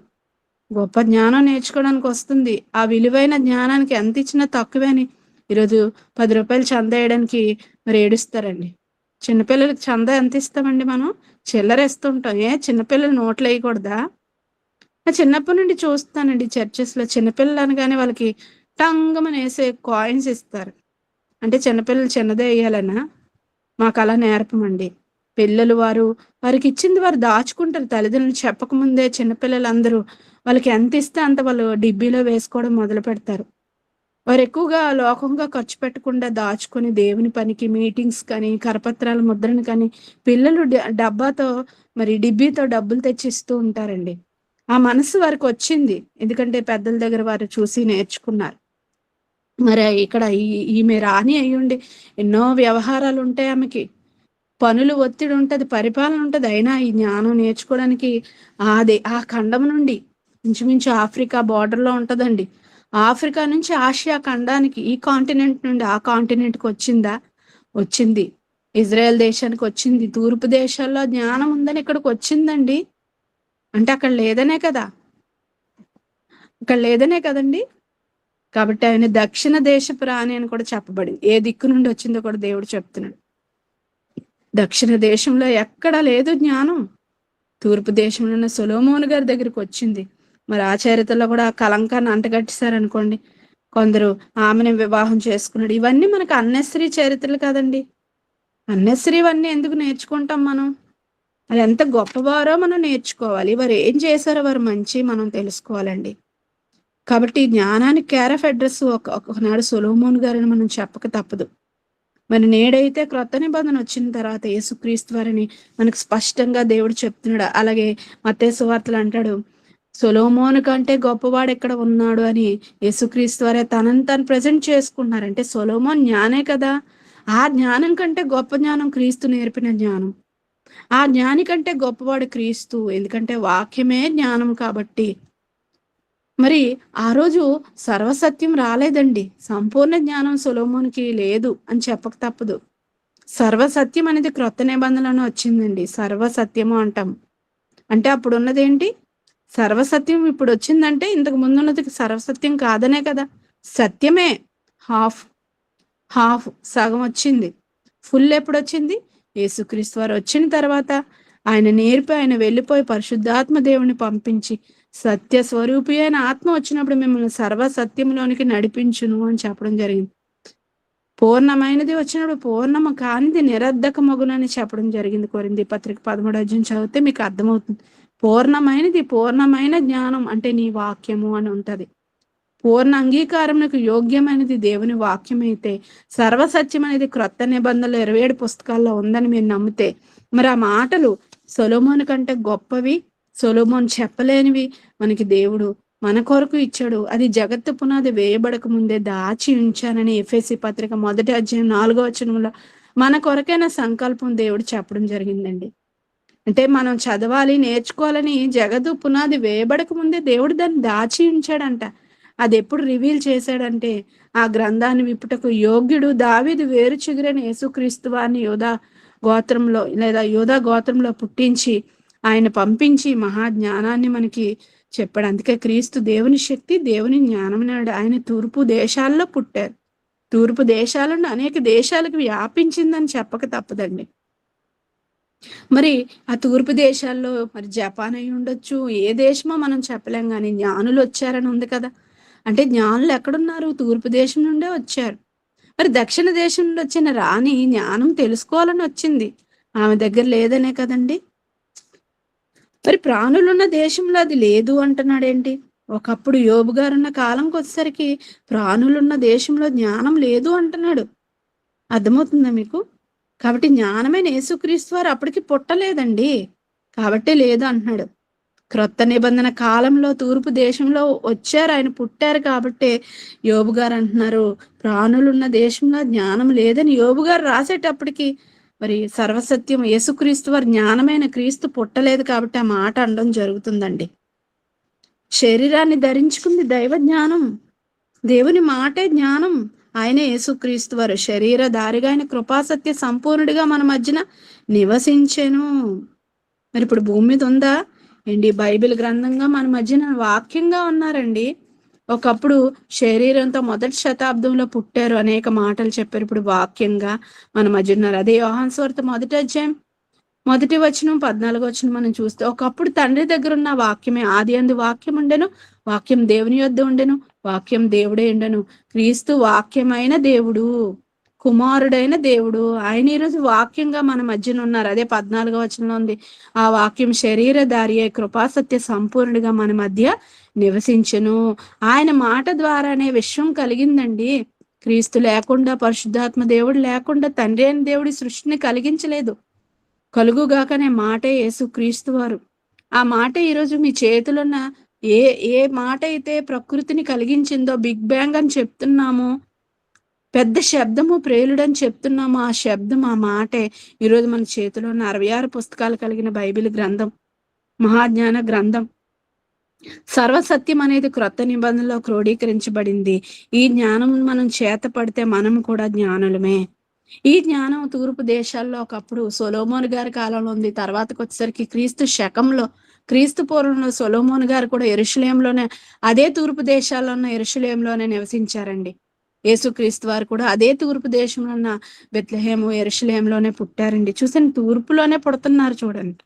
Speaker 1: గొప్ప జ్ఞానం నేర్చుకోవడానికి వస్తుంది. ఆ విలువైన జ్ఞానానికి ఎంత ఇచ్చినా తక్కువే అని ఈరోజు 10 రూపాయలు చందా వేయడానికి మరి ఏడుస్తారండి. చిన్నపిల్లలకి చందా ఎంత ఇస్తామండి మనం? చిల్లర ఇస్తుంటాం. చిన్నపిల్లలు నోట్లు వేయకూడదా? చిన్నప్పటి నుండి చూస్తానండి చర్చెస్ లో చిన్నపిల్లలు అనగానే వాళ్ళకి టంగమని వేసే కాయిన్స్ ఇస్తారు. అంటే చిన్నపిల్లలు చిన్నదే వేయాలన్నా? మాకు అలా నేర్పమండి. పిల్లలు వారికి ఇచ్చింది వారు దాచుకుంటారు. తల్లిదండ్రులు చెప్పకముందే చిన్నపిల్లలందరూ వాళ్ళకి ఎంత ఇస్తే అంత వాళ్ళు డిబ్బీలో వేసుకోవడం మొదలు పెడతారు. వారు ఎక్కువగా లోకంగా ఖర్చు పెట్టకుండా దాచుకొని దేవుని పనికి, మీటింగ్స్ కానీ, కరపత్రాల ముద్రణ కానీ, పిల్లలు డబ్బాతో మరి డిబ్బీతో డబ్బులు తెచ్చిస్తూ ఉంటారండి. ఆ మనసు వారికి వచ్చింది. ఎందుకంటే పెద్దల దగ్గర వారు చూసి నేర్చుకున్నారు. మరి ఇక్కడ ఈమె రాణి అయ్యుండి ఎన్నో వ్యవహారాలు ఉంటాయి ఆమెకి. పనులు ఒత్తిడి ఉంటది, పరిపాలన ఉంటది. అయినా ఈ జ్ఞానం నేర్చుకోవడానికి ఆ ఖండం నుండి ఇంచుమించు ఆఫ్రికా బోర్డర్‌లో ఉంటదండి. ఆఫ్రికా నుంచి ఆసియా ఖండానికి ఈ కాంటినెంట్ నుండి ఆ కాంటినెంట్‌కి వచ్చిందా? వచ్చింది. ఇజ్రాయెల్ దేశానికి వచ్చింది. తూర్పు దేశాల్లో జ్ఞానం ఉందని ఇక్కడికి వచ్చిందండి. అంటే అక్కడ లేదనే కదా! అక్కడ లేదనే కదండీ! కాబట్టి ఆయన దక్షిణ దేశపు రాణి అని కూడా చెప్పబడింది. ఏ దిక్కు నుండి వచ్చిందో కూడా దేవుడు చెప్తున్నాడు. దక్షిణ దేశంలో ఎక్కడా లేదు జ్ఞానం. తూర్పు దేశంలో ఉన్న సొలొమోను గారి దగ్గరికి వచ్చింది. మరి ఆ చరిత్రలో కూడా ఆ కలంకాన్ని అంటగట్టేశారనుకోండి. కొందరు ఆమెను వివాహం చేసుకున్నాడు. ఇవన్నీ మనకు అన్నెసరీ చరిత్రలు కదండి. అన్నెసరీవన్నీ ఎందుకు నేర్చుకుంటాం మనం? అది ఎంత గొప్పవారో మనం నేర్చుకోవాలి. వారు ఏం చేశారో వారు మంచి మనం తెలుసుకోవాలండి. కాబట్టి జ్ఞానానికి కేర్ ఆఫ్ అడ్రస్ ఒకనాడు సొలొమోను గారని మనం చెప్పక తప్పదు. మరి నేడైతే క్రొత్త నిబంధన వచ్చిన తర్వాత యేసుక్రీస్తు వారిని మనకు స్పష్టంగా దేవుడు చెప్తున్నాడు. అలాగే మత్తయి సువార్తలో అంటాడు, సొలొమోను కంటే గొప్పవాడు ఎక్కడ ఉన్నాడు అని యేసుక్రీస్తు వారే తనని తాను ప్రజెంట్ చేసుకుంటున్నారు. అంటే సొలొమోన్ జ్ఞానే కదా! ఆ జ్ఞానం కంటే గొప్ప జ్ఞానం క్రీస్తు నేర్పిన జ్ఞానం. ఆ జ్ఞాని కంటే గొప్పవాడు క్రీస్తు. ఎందుకంటే వాక్యమే జ్ఞానం కాబట్టి. మరి ఆ రోజు సర్వసత్యం రాలేదండి. సంపూర్ణ జ్ఞానం సొలొమోనుకి లేదు అని చెప్పక తప్పదు. సర్వసత్యం అనేది క్రొత్త నిబంధనలోనే వచ్చిందండి. సర్వసత్యము అంటాం. అంటే అప్పుడున్నదేంటి? సర్వసత్యం ఇప్పుడు వచ్చిందంటే ఇంతకు ముందున్నది సర్వసత్యం కాదనే కదా! సత్యమే హాఫ్, హాఫ్ సగం వచ్చింది. ఫుల్ ఎప్పుడొచ్చింది? యేసుక్రీస్తు వారు వచ్చిన తర్వాత ఆయన నేర్పి ఆయన వెళ్ళిపోయి పరిశుద్ధాత్మ దేవుని పంపించి సత్య స్వరూపి అయిన ఆత్మ వచ్చినప్పుడు మిమ్మల్ని సర్వ సత్యంలోనికి నడిపించును అని చెప్పడం జరిగింది. పూర్ణమైనది వచ్చినప్పుడు పూర్ణము కానిది నిరర్ధకమగునని చెప్పడం జరిగింది. కొరింథీ పత్రిక 13వ అధ్యాయం చదివితే మీకు అర్థమవుతుంది. పూర్ణమైనది, పూర్ణమైన జ్ఞానం అంటే నీ వాక్యము అని ఉంటది. పూర్ణ అంగీకారమునకు యోగ్యమైనది దేవుని వాక్యం అయితే, సర్వసత్యం అనేది క్రొత్త నిబంధనలు 27 పుస్తకాల్లో ఉందని మీరు నమ్మితే, మరి ఆ మాటలు సొలొమోను కంటే గొప్పవి, సొలొమోను చెప్పలేనివి మనకి దేవుడు మన కొరకు ఇచ్చాడు. అది జగత్తు పునాది వేయబడక ముందే దాచి ఉంచానని ఎఫెసీ పత్రిక 1వ అధ్యాయం 4వ వచనంలో మన కొరకైన సంకల్పం దేవుడు చెప్పడం జరిగిందండి. అంటే మనం చదవాలి, నేర్చుకోవాలని జగత్తు పునాది వేయబడక ముందే దేవుడు దాన్ని దాచి ఉంచాడంట. అది ఎప్పుడు రివీల్ చేశాడంటే ఆ గ్రంథాన్ని విప్పుటకు యోగ్యుడు దావీదు వేరు చిగురైన యేసుక్రీస్తు వారిని యోధా గోత్రంలో పుట్టించి ఆయన పంపించి మహాజ్ఞానాన్ని మనకి చెప్పాడు. అందుకే క్రీస్తు దేవుని శక్తి, దేవుని జ్ఞానం నాడు. ఆయన తూర్పు దేశాల్లో పుట్టారు. తూర్పు దేశాల నుండి అనేక దేశాలకు వ్యాపించిందని చెప్పక తప్పదండి. మరి ఆ తూర్పు దేశాల్లో మరి జపాన్ అయి ఉండొచ్చు, ఏ దేశమో మనం చెప్పలేం కానీ జ్ఞానులు వచ్చారని ఉంది కదా! అంటే జ్ఞానులు ఎక్కడున్నారు? తూర్పు దేశం నుండే వచ్చారు. మరి దక్షిణ దేశం నుండి వచ్చిన రాణి జ్ఞానం తెలుసుకోవాలని వచ్చింది. ఆమె దగ్గర లేదనే కదండి! మరి ప్రాణులున్న దేశంలో అది లేదు అంటున్నాడేంటి? ఒకప్పుడు యోబు గారున్న కాలంకి వచ్చేసరికి ప్రాణులున్న దేశంలో జ్ఞానం లేదు అంటున్నాడు. అర్థమవుతుందా మీకు? కాబట్టి జ్ఞానమైన యేసుక్రీస్తు వారు అప్పటికి పుట్టలేదండి. కాబట్టే లేదు అంటున్నాడు. క్రొత్త నిబంధన కాలంలో తూర్పు దేశంలో వచ్చారు, ఆయన పుట్టారు కాబట్టే యోబు గారు అంటున్నారు, ప్రాణులున్న దేశంలో జ్ఞానం లేదని యోబు గారు రాసేటప్పటికి మరి సర్వసత్యం యేసుక్రీస్తు వారు జ్ఞానమైన క్రీస్తు పుట్టలేదు కాబట్టి ఆ మాట అనడం జరుగుతుందండి. శరీరాన్ని ధరించుకుంది దైవ జ్ఞానం, దేవుని మాటే జ్ఞానం. ఆయనే యేసుక్రీస్తు వారు శరీరధారిగా ఆయన కృపాసత్య సంపూర్ణుడిగా మన మధ్యన నివసించెను. మరి ఇప్పుడు భూమి మీద ఉందా ఏంటి? బైబిల్ గ్రంథంగా మన మధ్యన వాక్యంగా ఉన్నారండి. ఒకప్పుడు శరీరంతో మొదటి శతాబ్దంలో పుట్టారు, అనేక మాటలు చెప్పారు. ఇప్పుడు వాక్యంగా మన మధ్య ఉన్నారు. అదే యోహాను సువార్త 1వ అధ్యాయం 1వ వచనం 14వ వచనం మనం చూస్తే ఒకప్పుడు తండ్రి దగ్గర ఉన్న వాక్యమే. ఆది యందు వాక్యం ఉండెను, వాక్యం దేవుని యొద్ద ఉండెను, వాక్యం దేవుడే ఉండెను. క్రీస్తు వాక్యమైన దేవుడు. కుమారుడైన దేవుడు ఆయన ఈరోజు వాక్యంగా మన మధ్యన ఉన్నారు. అదే 14వ వచనంలో ఉంది, ఆ వాక్యం శరీరధారి అయి కృపాసత్య సంపూర్ణుడిగా మన మధ్య నివసించును. ఆయన మాట ద్వారానే విశ్వం కలిగిందండి. క్రీస్తు లేకుండా, పరిశుద్ధాత్మ దేవుడు లేకుండా తండ్రి అయిన దేవుడి సృష్టిని కలిగించలేదు. కలుగుగాకనే మాటే యేసు క్రీస్తు వారు. ఆ మాట ఈరోజు మీ చేతులున్న ఏ ఏ మాట అయితే ప్రకృతిని కలిగించిందో, బిగ్ బ్యాంగ్ అని చెప్తున్నామో, పెద్ద శబ్దము ప్రేలుడని చెప్తున్నాము, ఆ శబ్దం, ఆ మాటే ఈరోజు మన చేతిలో ఉన్న 66 పుస్తకాలు కలిగిన బైబిల్ గ్రంథం, మహాజ్ఞాన గ్రంథం. సర్వసత్యం అనేది క్రొత్త నిబంధనలో క్రోడీకరించబడింది. ఈ జ్ఞానం మనం చేత పడితే మనం కూడా జ్ఞానులమే. ఈ జ్ఞానం తూర్పు దేశాల్లో ఒకప్పుడు సొలొమోను గారి కాలంలో ఉంది. తర్వాతకు వచ్చేసరికి క్రీస్తు శకంలో, క్రీస్తు పూర్వంలో సొలొమోను గారు కూడా యెరూషలేములోనే, అదే తూర్పు దేశాల్లో ఉన్న యెరూషలేములోనే నివసించారండి. యేసుక్రీస్తు వారు కూడా అదే తూర్పు దేశంలో ఉన్న బెత్లెహేము, యెరూషలేములోనే పుట్టారండి. చూసండి, తూర్పులోనే పుడుతున్నారు చూడండి.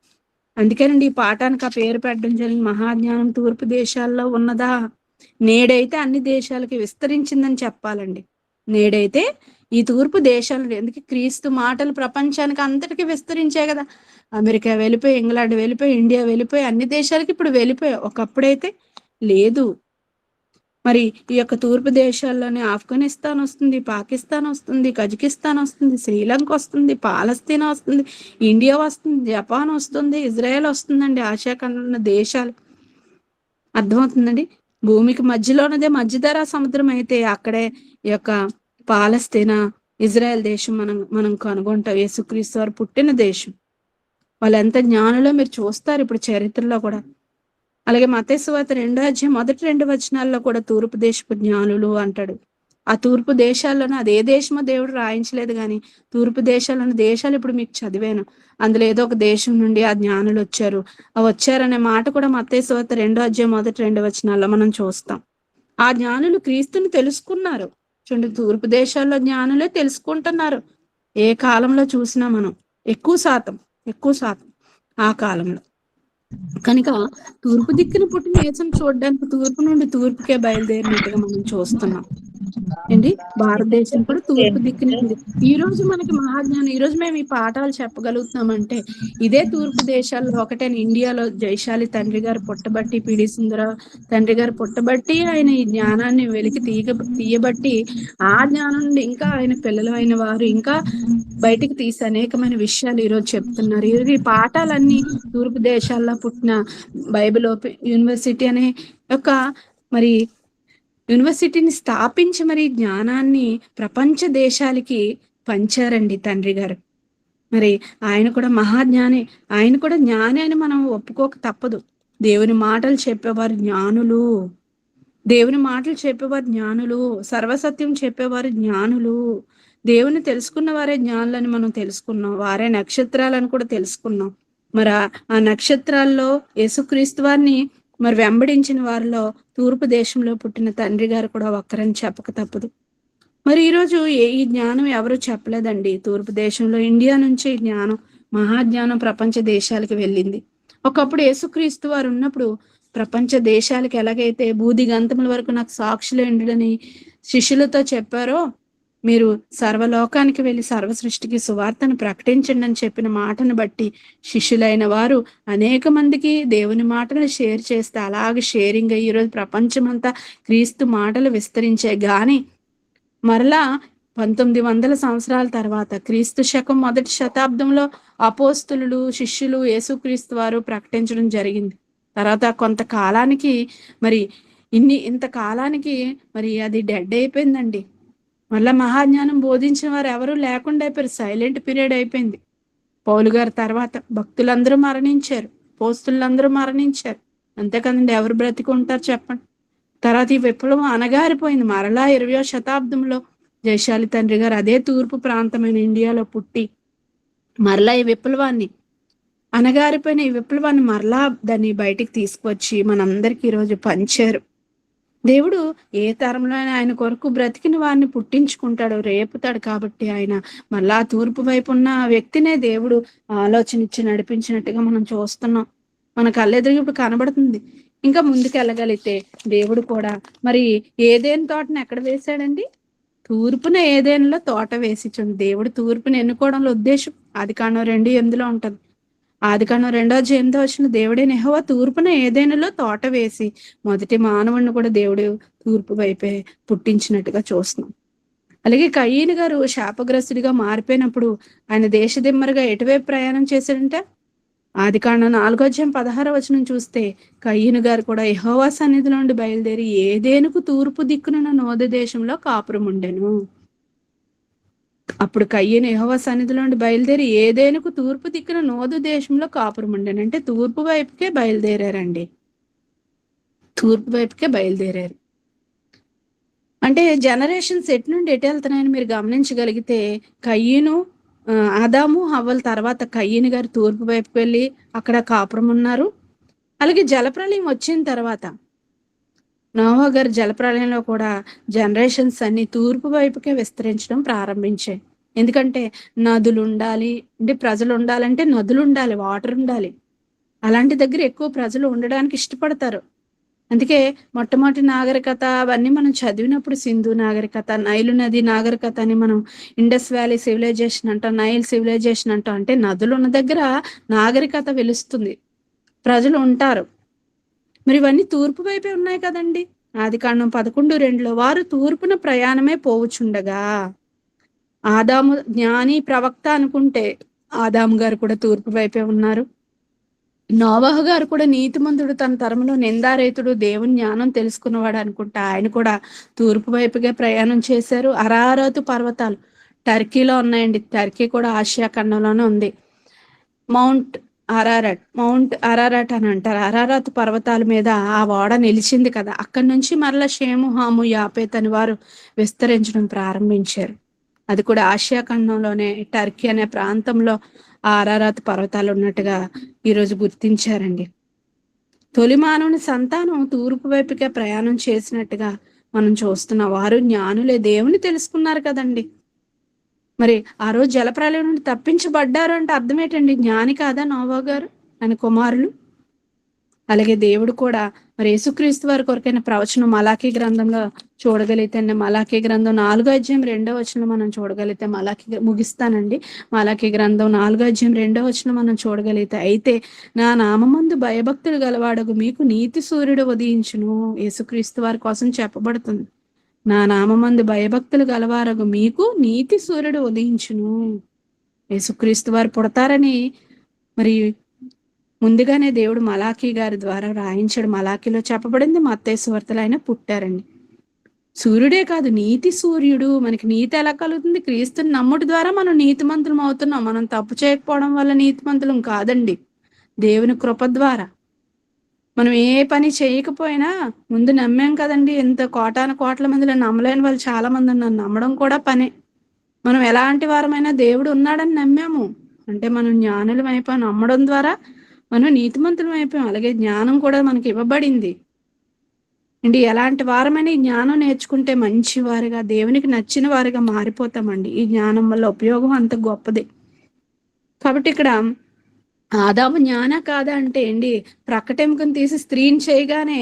Speaker 1: అందుకేనండి ఈ పాఠానికి ఆ పేరు పెట్టడం జరిగింది, మహాజ్ఞానం తూర్పు దేశాల్లో ఉన్నదా. నేడైతే అన్ని దేశాలకి విస్తరించిందని చెప్పాలండి. నేడైతే ఈ తూర్పు దేశాలు, ఎందుకు క్రీస్తు మాటలు ప్రపంచానికి అంతటికీ విస్తరించాయి కదా. అమెరికా వెళ్ళిపోయి, ఇంగ్లాండ్ వెళ్ళిపోయి, ఇండియా వెళ్ళిపోయి, అన్ని దేశాలకి ఇప్పుడు వెళ్ళిపోయాయి. ఒకప్పుడైతే లేదు. మరి ఈ యొక్క తూర్పు దేశాల్లోనే ఆఫ్ఘనిస్తాన్ వస్తుంది, పాకిస్తాన్ వస్తుంది, కజకిస్తాన్ వస్తుంది, శ్రీలంక వస్తుంది, పాలస్తీనా వస్తుంది, ఇండియా వస్తుంది, జపాన్ వస్తుంది, ఇజ్రాయెల్ వస్తుందండి. ఆసియా ఖండ దేశాలు. అర్థమవుతుందండి. భూమికి మధ్యలోనదే మధ్యధరా సముద్రం అయితే అక్కడే ఈ యొక్క పాలస్తీనా, ఇజ్రాయెల్ దేశం మనం కనుగొంటాం. యేసుక్రీస్తు వారు పుట్టిన దేశం. వాళ్ళు ఎంత జ్ఞానులో మీరు చూస్తారు ఇప్పుడు చరిత్రలో కూడా. అలాగే మత్తయి సువార్త 2వ అధ్యాయం మొదటి 2 వచనాల్లో కూడా తూర్పు దేశపు జ్ఞానులు అంటాడు. ఆ తూర్పు దేశాల్లోనూ, అదే దేశమో దేవుడు రాయించలేదు కానీ తూర్పు దేశాలను దేశాలు ఇప్పుడు మీకు చదివాను. అందులో ఏదో ఒక దేశం నుండి ఆ జ్ఞానులు వచ్చారు. ఆ వచ్చారనే మాట కూడా మత్తయి సువార్త 2వ అధ్యాయం మొదటి 2 వచనాల్లో మనం చూస్తాం. ఆ జ్ఞానులు క్రీస్తుని తెలుసుకున్నారు. చూడండి, తూర్పు దేశాల్లో జ్ఞానులే తెలుసుకుంటున్నారు. ఏ కాలంలో చూసినా మనం ఎక్కువ శాతం ఆ కాలంలో. కనుక తూర్పు దిక్కున పుట్టిన యేసును చూడడానికి తూర్పు నుండి తూర్పుకే బయలుదేరినట్టుగా మనం చూస్తున్నాం అండి. భారతదేశం కూడా తూర్పు దిక్కునే ఉంది. ఈ రోజు మనకి మహాజ్ఞానం, ఈ రోజు మేము ఈ పాఠాలు చెప్పగలుగుతున్నామంటే ఇదే తూర్పు దేశాల్లో ఒకటే. ఇండియాలో జైశాలి తండ్రి గారు పుట్టబట్టి, పిడి సుందర తండ్రి గారు పుట్టబట్టి, ఆయన ఈ జ్ఞానాన్ని వెలికి తీయబట్టి, ఆ జ్ఞానం నుండి ఇంకా ఆయన పిల్లలు అయిన వారు ఇంకా బయటికి తీసి అనేకమైన విషయాలు ఈరోజు చెప్తున్నారు. ఈరోజు ఈ పాఠాలన్నీ తూర్పు దేశాల్లో పుట్టిన బైబిల్ యూనివర్సిటీ అనే ఒక మరి యూనివర్సిటీని స్థాపించి మరి జ్ఞానాన్ని ప్రపంచ దేశాలకి పంచారండి తండ్రి గారు. మరి ఆయన కూడా మహాజ్ఞాని, ఆయన కూడా జ్ఞాని అని మనం ఒప్పుకోక తప్పదు. దేవుని మాటలు చెప్పేవారు జ్ఞానులు, దేవుని మాటలు చెప్పేవారు జ్ఞానులు, సర్వసత్యం చెప్పేవారు జ్ఞానులు. దేవుని తెలుసుకున్న వారే జ్ఞానులని మనం తెలుసుకున్నాం. వారే నక్షత్రాలను కూడా తెలుసుకున్నాం. మరి ఆ నక్షత్రాల్లో యేసుక్రీస్తు వారిని మరి వెంబడించిన వారిలో తూర్పు దేశంలో పుట్టిన తండ్రి గారు కూడా ఒక్కరని చెప్పక తప్పదు. మరి ఈరోజు ఈ జ్ఞానం ఎవరు చెప్పలేదండి. తూర్పు దేశంలో ఇండియా నుంచి జ్ఞానం, మహాజ్ఞానం ప్రపంచ దేశాలకు వెళ్ళింది. ఒకప్పుడు యేసుక్రీస్తు వారు ఉన్నప్పుడు ప్రపంచ దేశాలకు ఎలాగైతే బూది గంతముల వరకు నాకు సాక్షులు ఎండుడని శిష్యులతో చెప్పారో, మీరు సర్వలోకానికి వెళ్ళి సర్వ సృష్టికి సువార్తను ప్రకటించండి అని చెప్పిన మాటను బట్టి శిష్యులైన వారు అనేక మందికి దేవుని మాటలు షేర్ చేస్తే అలాగే షేరింగ్ అయ్యి ఈరోజు ప్రపంచమంతా క్రీస్తు మాటలు విస్తరించాయి. గాని మరలా 1900 సంవత్సరాల తర్వాత క్రీస్తు శకం మొదటి శతాబ్దంలో అపోస్తులు, శిష్యులు యేసుక్రీస్తు వారు ప్రకటించడం జరిగింది. తర్వాత కొంతకాలానికి మరి ఇంతకాలానికి మరి అది డెడ్ అయిపోయిందండి. మళ్ళా మహాజ్ఞానం బోధించిన వారు ఎవరు లేకుండా అయిపోయారు. సైలెంట్ పీరియడ్ అయిపోయింది. పౌలు గారి తర్వాత భక్తులందరూ మరణించారు, పోస్తులందరూ మరణించారు. అంతే కదండి, ఎవరు బ్రతికుంటారు చెప్పండి. తర్వాత ఈ విప్లవం అనగారిపోయింది. మరలా 20వ శతాబ్దంలో జయశాలి తండ్రి గారు అదే తూర్పు ప్రాంతమైన ఇండియాలో పుట్టి మరలా ఈ విప్లవాన్ని, అనగారిపోయిన ఈ విప్లవాన్ని మరలా దాన్ని బయటికి తీసుకొచ్చి మనందరికీ ఈరోజు పంచారు. దేవుడు ఏ తరంలో ఆయన కొరకు బ్రతికిన వారిని పుట్టించుకుంటాడు, రేపుతాడు. కాబట్టి ఆయన మళ్ళా తూర్పు వైపు ఉన్న వ్యక్తినే దేవుడు ఆలోచన ఇచ్చి నడిపించినట్టుగా మనం చూస్తున్నాం. మన కళ్ళెదురు ఇప్పుడు కనబడుతుంది. ఇంకా ముందుకు వెళ్ళగలిగితే దేవుడు కూడా మరి ఏదేని తోటని ఎక్కడ వేశాడండి? తూర్పున ఏదైనాలో తోట వేసిచుండు. దేవుడు తూర్పుని ఎన్నుకోవడంలో ఉద్దేశం ఆదికాండం 2:8 ఉంటది. ఆదికాండం 2:8 దేవుడైన యెహోవా తూర్పున ఏదైనాలో తోట వేసి మొదటి మానవుడిని కూడా దేవుడు తూర్పు వైపే పుట్టించినట్టుగా చూస్తున్నాం. అలాగే కయీను గారు శాపగ్రస్తుడిగా మారిపోయినప్పుడు ఆయన దేశదిమ్మరుగా ఎటువైపు ప్రయాణం చేశాడంటే ఆదికాండం 4:16 చూస్తే కయీను గారు కూడా యెహోవా సన్నిధిలో నుండి బయలుదేరి ఏదేనుకు తూర్పు దిక్కునున్న నోదు దేశంలో కాపురం ఉండెను. అప్పుడు కయ్యను యెహోవా సన్నిధిలో నుండి బయలుదేరి ఏదేనుకు తూర్పు దిక్కున నోదు దేశంలో కాపురం ఉండెను. అంటే తూర్పు వైపుకే బయలుదేరారండి. తూర్పు వైపుకే బయలుదేరారు. అంటే జనరేషన్స్ ఎటు నుండి ఎటు వెళ్తున్నాయని మీరు గమనించగలిగితే కయ్యను ఆదాము హవ్వల తర్వాత కయ్యను గారు తూర్పు వైపుకి వెళ్ళి అక్కడ కాపురం ఉన్నారు. అలాగే జలప్రలయం వచ్చిన తర్వాత నోవా గారు జలప్రలయంలో కూడా జనరేషన్స్ అన్ని తూర్పు వైపుకే విస్తరించడం ప్రారంభించాయి. ఎందుకంటే నదులు ఉండాలి, అంటే ప్రజలు ఉండాలంటే నదులు ఉండాలి, వాటర్ ఉండాలి. అలాంటి దగ్గర ఎక్కువ ప్రజలు ఉండడానికి ఇష్టపడతారు. అందుకే మొట్టమొదటి నాగరికత అవన్నీ మనం చదివినప్పుడు సింధు నాగరికత, నైలు నది నాగరికత అని మనం ఇండస్ వ్యాలీ సివిలైజేషన్ అంటాం, నైల్ సివిలైజేషన్ అంటాం. అంటే నదులు ఉన్న దగ్గర నాగరికత వెలుస్తుంది, ప్రజలు ఉంటారు. మరి ఇవన్నీ తూర్పు వైపే ఉన్నాయి కదండి. ఆదికాండం 11:2 వారు తూర్పున ప్రయాణమే పోవుచుండగా ఆదాము జ్ఞాని ప్రవక్త అనుకుంటే ఆదాము గారు కూడా తూర్పు వైపే ఉన్నారు. నోవహు గారు కూడా నీతిమంతుడు, తన తరంలో నిందారేతుడు, దేవుని జ్ఞానం తెలుసుకున్నవాడు అనుకుంటా ఆయన కూడా తూర్పు వైపుగా ప్రయాణం చేశారు. అరారాతు పర్వతాలు టర్కీలో ఉన్నాయండి. టర్కీ కూడా ఆసియా ఖండంలోనే ఉంది. మౌంట్ అరారట్ అని అంటారు. అరారత్ పర్వతాల మీద ఆ ఓడ నిలిచింది కదా, అక్కడి నుంచి మరలా షేము, హాము, యాపేత్ అని వారు విస్తరించడం ప్రారంభించారు. అది కూడా ఆసియా ఖండంలోనే టర్కీ అనే ప్రాంతంలో ఆ అరారత్ పర్వతాలు ఉన్నట్టుగా ఈరోజు గుర్తించారండి. తొలి మానవుని సంతానం తూర్పు వైపుకే ప్రయాణం చేసినట్టుగా మనం చూస్తున్నాం. వారు జ్ఞానులే, దేవుని తెలుసుకున్నారు కదండి. మరి ఆ రోజు జలప్రలయం నుండి తప్పించబడ్డారు అంటే అర్థం ఏంటండి? జ్ఞాని కాదా నోవా గారు, ఆయన కుమారులు? అలాగే దేవుడు కూడా మరి యేసుక్రీస్తు వారి కొరకైన ప్రవచనం మలాకీ గ్రంథంలో చూడగలిగితే, మలాకీ గ్రంథం 4:2 మనం చూడగలిగితే, ముగిస్తానండి. మలాకీ గ్రంథం 4:2 మనం చూడగలిగితే, అయితే నా నామమందు భయభక్తులు గలవాడగు మీకు నీతి సూర్యుడు ఉదయించును. యేసుక్రీస్తు వారి కోసం చెప్పబడుతుంది. నా నామమందు భయభక్తులు గలవారగు మీకు నీతి సూర్యుడు ఉదయించును. యేసుక్రీస్తు వారు పుడతారని మరి ముందుగానే దేవుడు మలాకీ గారి ద్వారా రాయించాడు. మలాకీలో చెప్పబడింది, మత్తయి సువార్తలో ఆయన పుట్టారండి. సూర్యుడే కాదు, నీతి సూర్యుడు. మనకి నీతి ఎలా కలుగుతుంది? క్రీస్తుని నమ్ముటి ద్వారా మనం నీతిమంతులం అవుతున్నాం. మనం తప్పు చేయకపోవడం వల్ల నీతిమంతులం కాదండి, దేవుని కృప ద్వారా. మనం ఏ పని చేయకపోయినా ముందు నమ్మాం కదండి. ఎంత కోట్ల మందిలో నమ్మలేని వాళ్ళు చాలా మంది ఉన్నారు. నమ్మడం కూడా పనే. మనం ఎలాంటి వారమైనా దేవుడు ఉన్నాడని నమ్మాము అంటే మనం జ్ఞానులం అయిపోయాం. నమ్మడం ద్వారా మనం నీతిమంతులం అయిపోయాం. అలాగే జ్ఞానం కూడా మనకి ఇవ్వబడింది అండి. ఎలాంటి వారమైనా ఈ జ్ఞానం నేర్చుకుంటే మంచి వారిగా, దేవునికి నచ్చిన వారిగా మారిపోతామండి. ఈ జ్ఞానం వల్ల ఉపయోగం అంత గొప్పది. కాబట్టి ఇక్కడ ఆదాము జ్ఞాన కాదా అంటే ఏంటి, ప్రక్కటెముకను తీసి స్త్రీని చేయగానే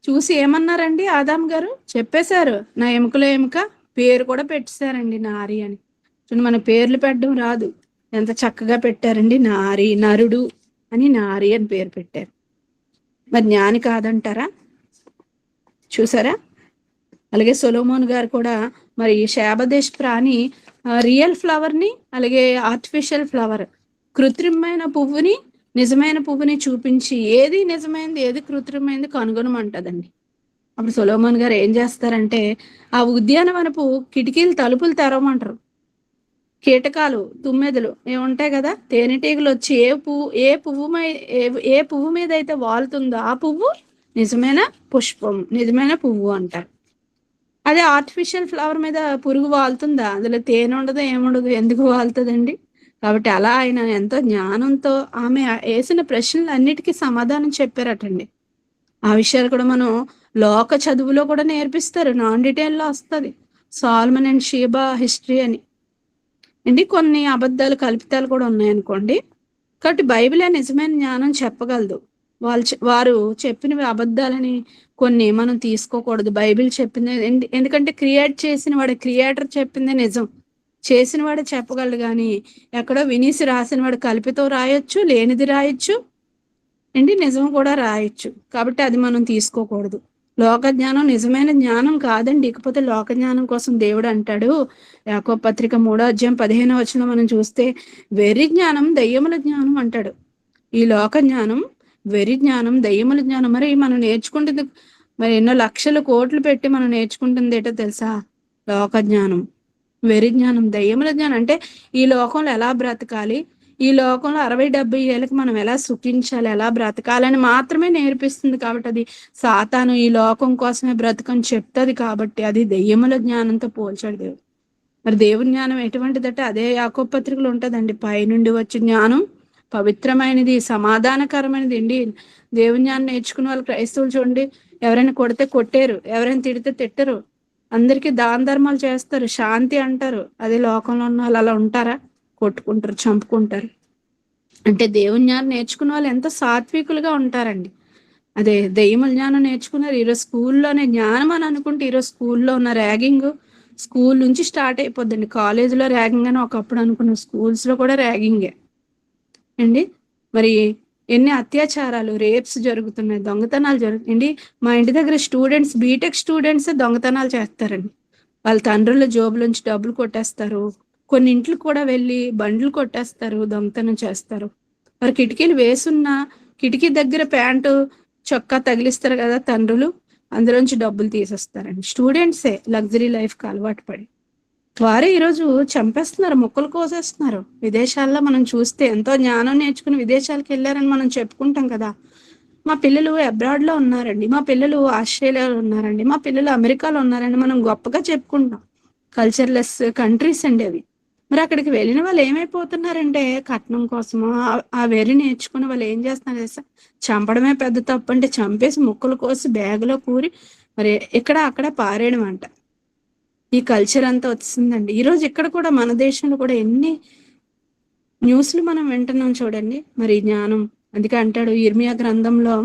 Speaker 1: చూసి ఏమన్నారండి ఆదాము గారు? చెప్పేశారు, నా ఎముకలో ఎముక, పేరు కూడా పెట్టేశారండి, నారి అని. చూడండి, మన పేర్లు పెట్టడం రాదు, ఎంత చక్కగా పెట్టారండి. నారి, నరుడు అని నారి అని పేరు పెట్టారు. మరి జ్ఞాని కాదంటారా? చూసారా? అలాగే సొలొమోన్ గారు కూడా మరి శాబదేశ్ ప్రాణి రియల్ ఫ్లవర్ ని, అలాగే ఆర్టిఫిషియల్ ఫ్లవర్, కృత్రిమైన పువ్వుని, నిజమైన పువ్వుని చూపించి ఏది నిజమైనది ఏది కృత్రిమైనది కనుగొనమంటదండి. అప్పుడు సొలొమోన్ గారు ఏం చేస్తారంటే ఆ ఉద్యానవనపు కిటికీలు తలుపులు తెరవమంటారు. కీటకాలు, తుమ్మెదలు ఏముంటాయి కదా, తేనెటీగలు వచ్చి ఏ పువ్వు మీద అయితే వాలుతుందో ఆ పువ్వు నిజమైన పుష్పం, నిజమైన పువ్వు అంటారు. అదే ఆర్టిఫిషియల్ ఫ్లవర్ మీద పురుగు వాలుతుందా? అందులో తేనె ఉండదు, ఏముండదు, ఎందుకు వాలుతుందండి? కాబట్టి అలా ఆయన ఎంతో జ్ఞానంతో ఆమె వేసిన ప్రశ్నలు అన్నిటికీ సమాధానం చెప్పారటండి. ఆ విషయాలు కూడా మనం లోక చదువులో కూడా నేర్పిస్తారు, నాన్ డీటెయిల్లో వస్తుంది. సాల్మన్ అండ్ షీబా హిస్టరీ అని అండి. కొన్ని అబద్ధాలు, కల్పితాలు కూడా ఉన్నాయనుకోండి. కాబట్టి బైబిలే నిజమైన జ్ఞానం చెప్పగలదు. వారు చెప్పినవి అబద్ధాలని కొన్ని మనం తీసుకోకూడదు. బైబిల్ చెప్పింది ఎందుకంటే క్రియేట్ చేసిన వాడు, క్రియేటర్ చెప్పిందే నిజం. చేసిన వాడే చెప్పగలడు గాని ఎక్కడో వినీసి రాసిన వాడు కల్పితం రాయొచ్చు, లేనిది రాయొచ్చు, నిజం కూడా రాయొచ్చు. కాబట్టి అది మనం తీసుకోకూడదు. లోక జ్ఞానం నిజమైన జ్ఞానం కాదండి. ఇకపోతే లోక జ్ఞానం కోసం దేవుడు అంటాడు, యాకోబు పత్రిక 3:15 మనం చూస్తే, వెర్రి జ్ఞానం దయ్యముల జ్ఞానం అంటాడు. ఈ లోక జ్ఞానం వెర్రి జ్ఞానం, దయ్యముల జ్ఞానం. మరి మనం నేర్చుకుంటుంది, మరి ఎన్నో లక్షల కోట్లు పెట్టి మనం నేర్చుకుంటుంది ఏంటో తెలుసా? లోక జ్ఞానం, వెర్రి జ్ఞానం, దయ్యముల జ్ఞానం. అంటే ఈ లోకంలో ఎలా బ్రతకాలి, ఈ లోకంలో 60-70 ఏళ్ళకి మనం ఎలా సుఖించాలి, ఎలా బ్రతకాలని మాత్రమే నేర్పిస్తుంది. కాబట్టి అది సాతాను ఈ లోకం కోసమే బ్రతకని చెప్తుంది. కాబట్టి అది దెయ్యముల జ్ఞానంతో పోల్చాడు దేవుడు. మరి దేవుని జ్ఞానం ఎటువంటిదంటే అదే యాకోబు పత్రికలో ఉంటుందండి. పైనుండి వచ్చే జ్ఞానం పవిత్రమైనది, సమాధానకరమైనది అండి. దేవుని జ్ఞానం నేర్చుకున్న వాళ్ళు క్రైస్తవులు చూడండి, ఎవరైనా కొడితే కొట్టేరు, ఎవరైనా తిడితే తిట్టరు, అందరికీ దాన ధర్మాలు చేస్తారు, శాంతి అంటారు. అదే లోకంలో ఉన్న వాళ్ళు అలా ఉంటారా? కొట్టుకుంటారు, చంపుకుంటారు. అంటే దేవుని జ్ఞానం నేర్చుకున్న వాళ్ళు ఎంతో సాత్వికులుగా ఉంటారండి. అదే దెయ్యముల జ్ఞానం నేర్చుకున్నారు. ఈరోజు స్కూల్లోనే జ్ఞానం అని అనుకుంటే ఈరోజు స్కూల్లో ఉన్న ర్యాగింగ్ స్కూల్ నుంచి స్టార్ట్ అయిపోద్దండి. కాలేజీలో ర్యాగింగ్ అని ఒకప్పుడు అనుకున్నాం, స్కూల్స్లో కూడా ర్యాగింగే అండి. మరి ఎన్ని అత్యాచారాలు, రేప్స్ జరుగుతున్నాయి, దొంగతనాలు జరుగుతాయండి. మా ఇంటి దగ్గర స్టూడెంట్స్, బీటెక్ స్టూడెంట్స్ దొంగతనాలు చేస్తారండి. వాళ్ళ తండ్రుల జోబులోంచి డబ్బులు కొట్టేస్తారు. కొన్ని ఇంట్లు కూడా వెళ్ళి బండ్లు కొట్టేస్తారు, దొంగతనం చేస్తారు. మరి కిటికీలు వేసున్న కిటికీ దగ్గర ప్యాంటు చొక్కా తగిలిస్తారు కదా తండ్రులు, అందులోంచి డబ్బులు తీసేస్తారండి. స్టూడెంట్సే లగ్జరీ లైఫ్కి అలవాటు పడి వారే ఈరోజు చంపేస్తున్నారు, ముక్కలు కోసేస్తున్నారు. విదేశాల్లో మనం చూస్తే ఎంతో జ్ఞానం నేర్చుకుని విదేశాలకు వెళ్ళారని మనం చెప్పుకుంటాం కదా. మా పిల్లలు అబ్రాడ్లో ఉన్నారండి, మా పిల్లలు ఆస్ట్రేలియాలో ఉన్నారండి, మా పిల్లలు అమెరికాలో ఉన్నారండి, మనం గొప్పగా చెప్పుకుంటాం. కల్చర్లెస్ కంట్రీస్ అండి అవి. మరి అక్కడికి వెళ్ళిన వాళ్ళు ఏమైపోతున్నారంటే కట్నం కోసము ఆ వెర్రి నేర్చుకుని వాళ్ళు ఏం చేస్తున్నారు తెలుసా? చంపడమే పెద్ద తప్పు అంటే చంపేసి ముక్కలు కోసి బ్యాగులో కూరి మరి ఇక్కడ అక్కడ పారేయడం అంట. ఈ కల్చర్ అంతా వచ్చిందండి. ఈరోజు ఇక్కడ కూడా మన దేశంలో కూడా ఎన్ని న్యూస్లు మనం వింటున్నాం చూడండి. మరి జ్ఞానం అందుకే అంటాడు ఇర్మియా గ్రంథంలో,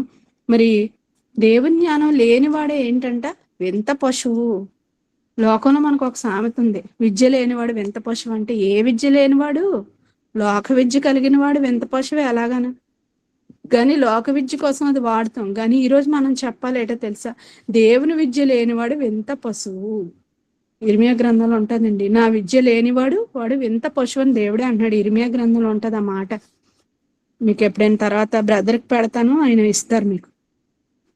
Speaker 1: మరి దేవుని జ్ఞానం లేనివాడే ఏంటంట వింత పశువు. లోకంలో మనకు ఒక సామెత ఉంది, విద్య లేనివాడు వింత పశువు. అంటే ఏ విద్య లేనివాడు? లోక విద్య కలిగిన వాడు వింత పశువే ఎలాగన. కానీ లోక విద్య కోసం అది వాడతాం. కానీ ఈరోజు మనం చెప్పాలి ఏంటో తెలుసా? దేవుని విద్య లేనివాడు వింత పశువు. ఇర్మియా గ్రంథంలో ఉంటుందండి, నా విద్య లేనివాడు వాడు వింత పశువు అని దేవుడే అంటున్నాడు. ఇర్మియా గ్రంథంలో ఉంటుంది ఆ మాట. మీకు ఎప్పుడైనా తర్వాత బ్రదర్కి పెడతాను, ఆయన ఇస్తారు మీకు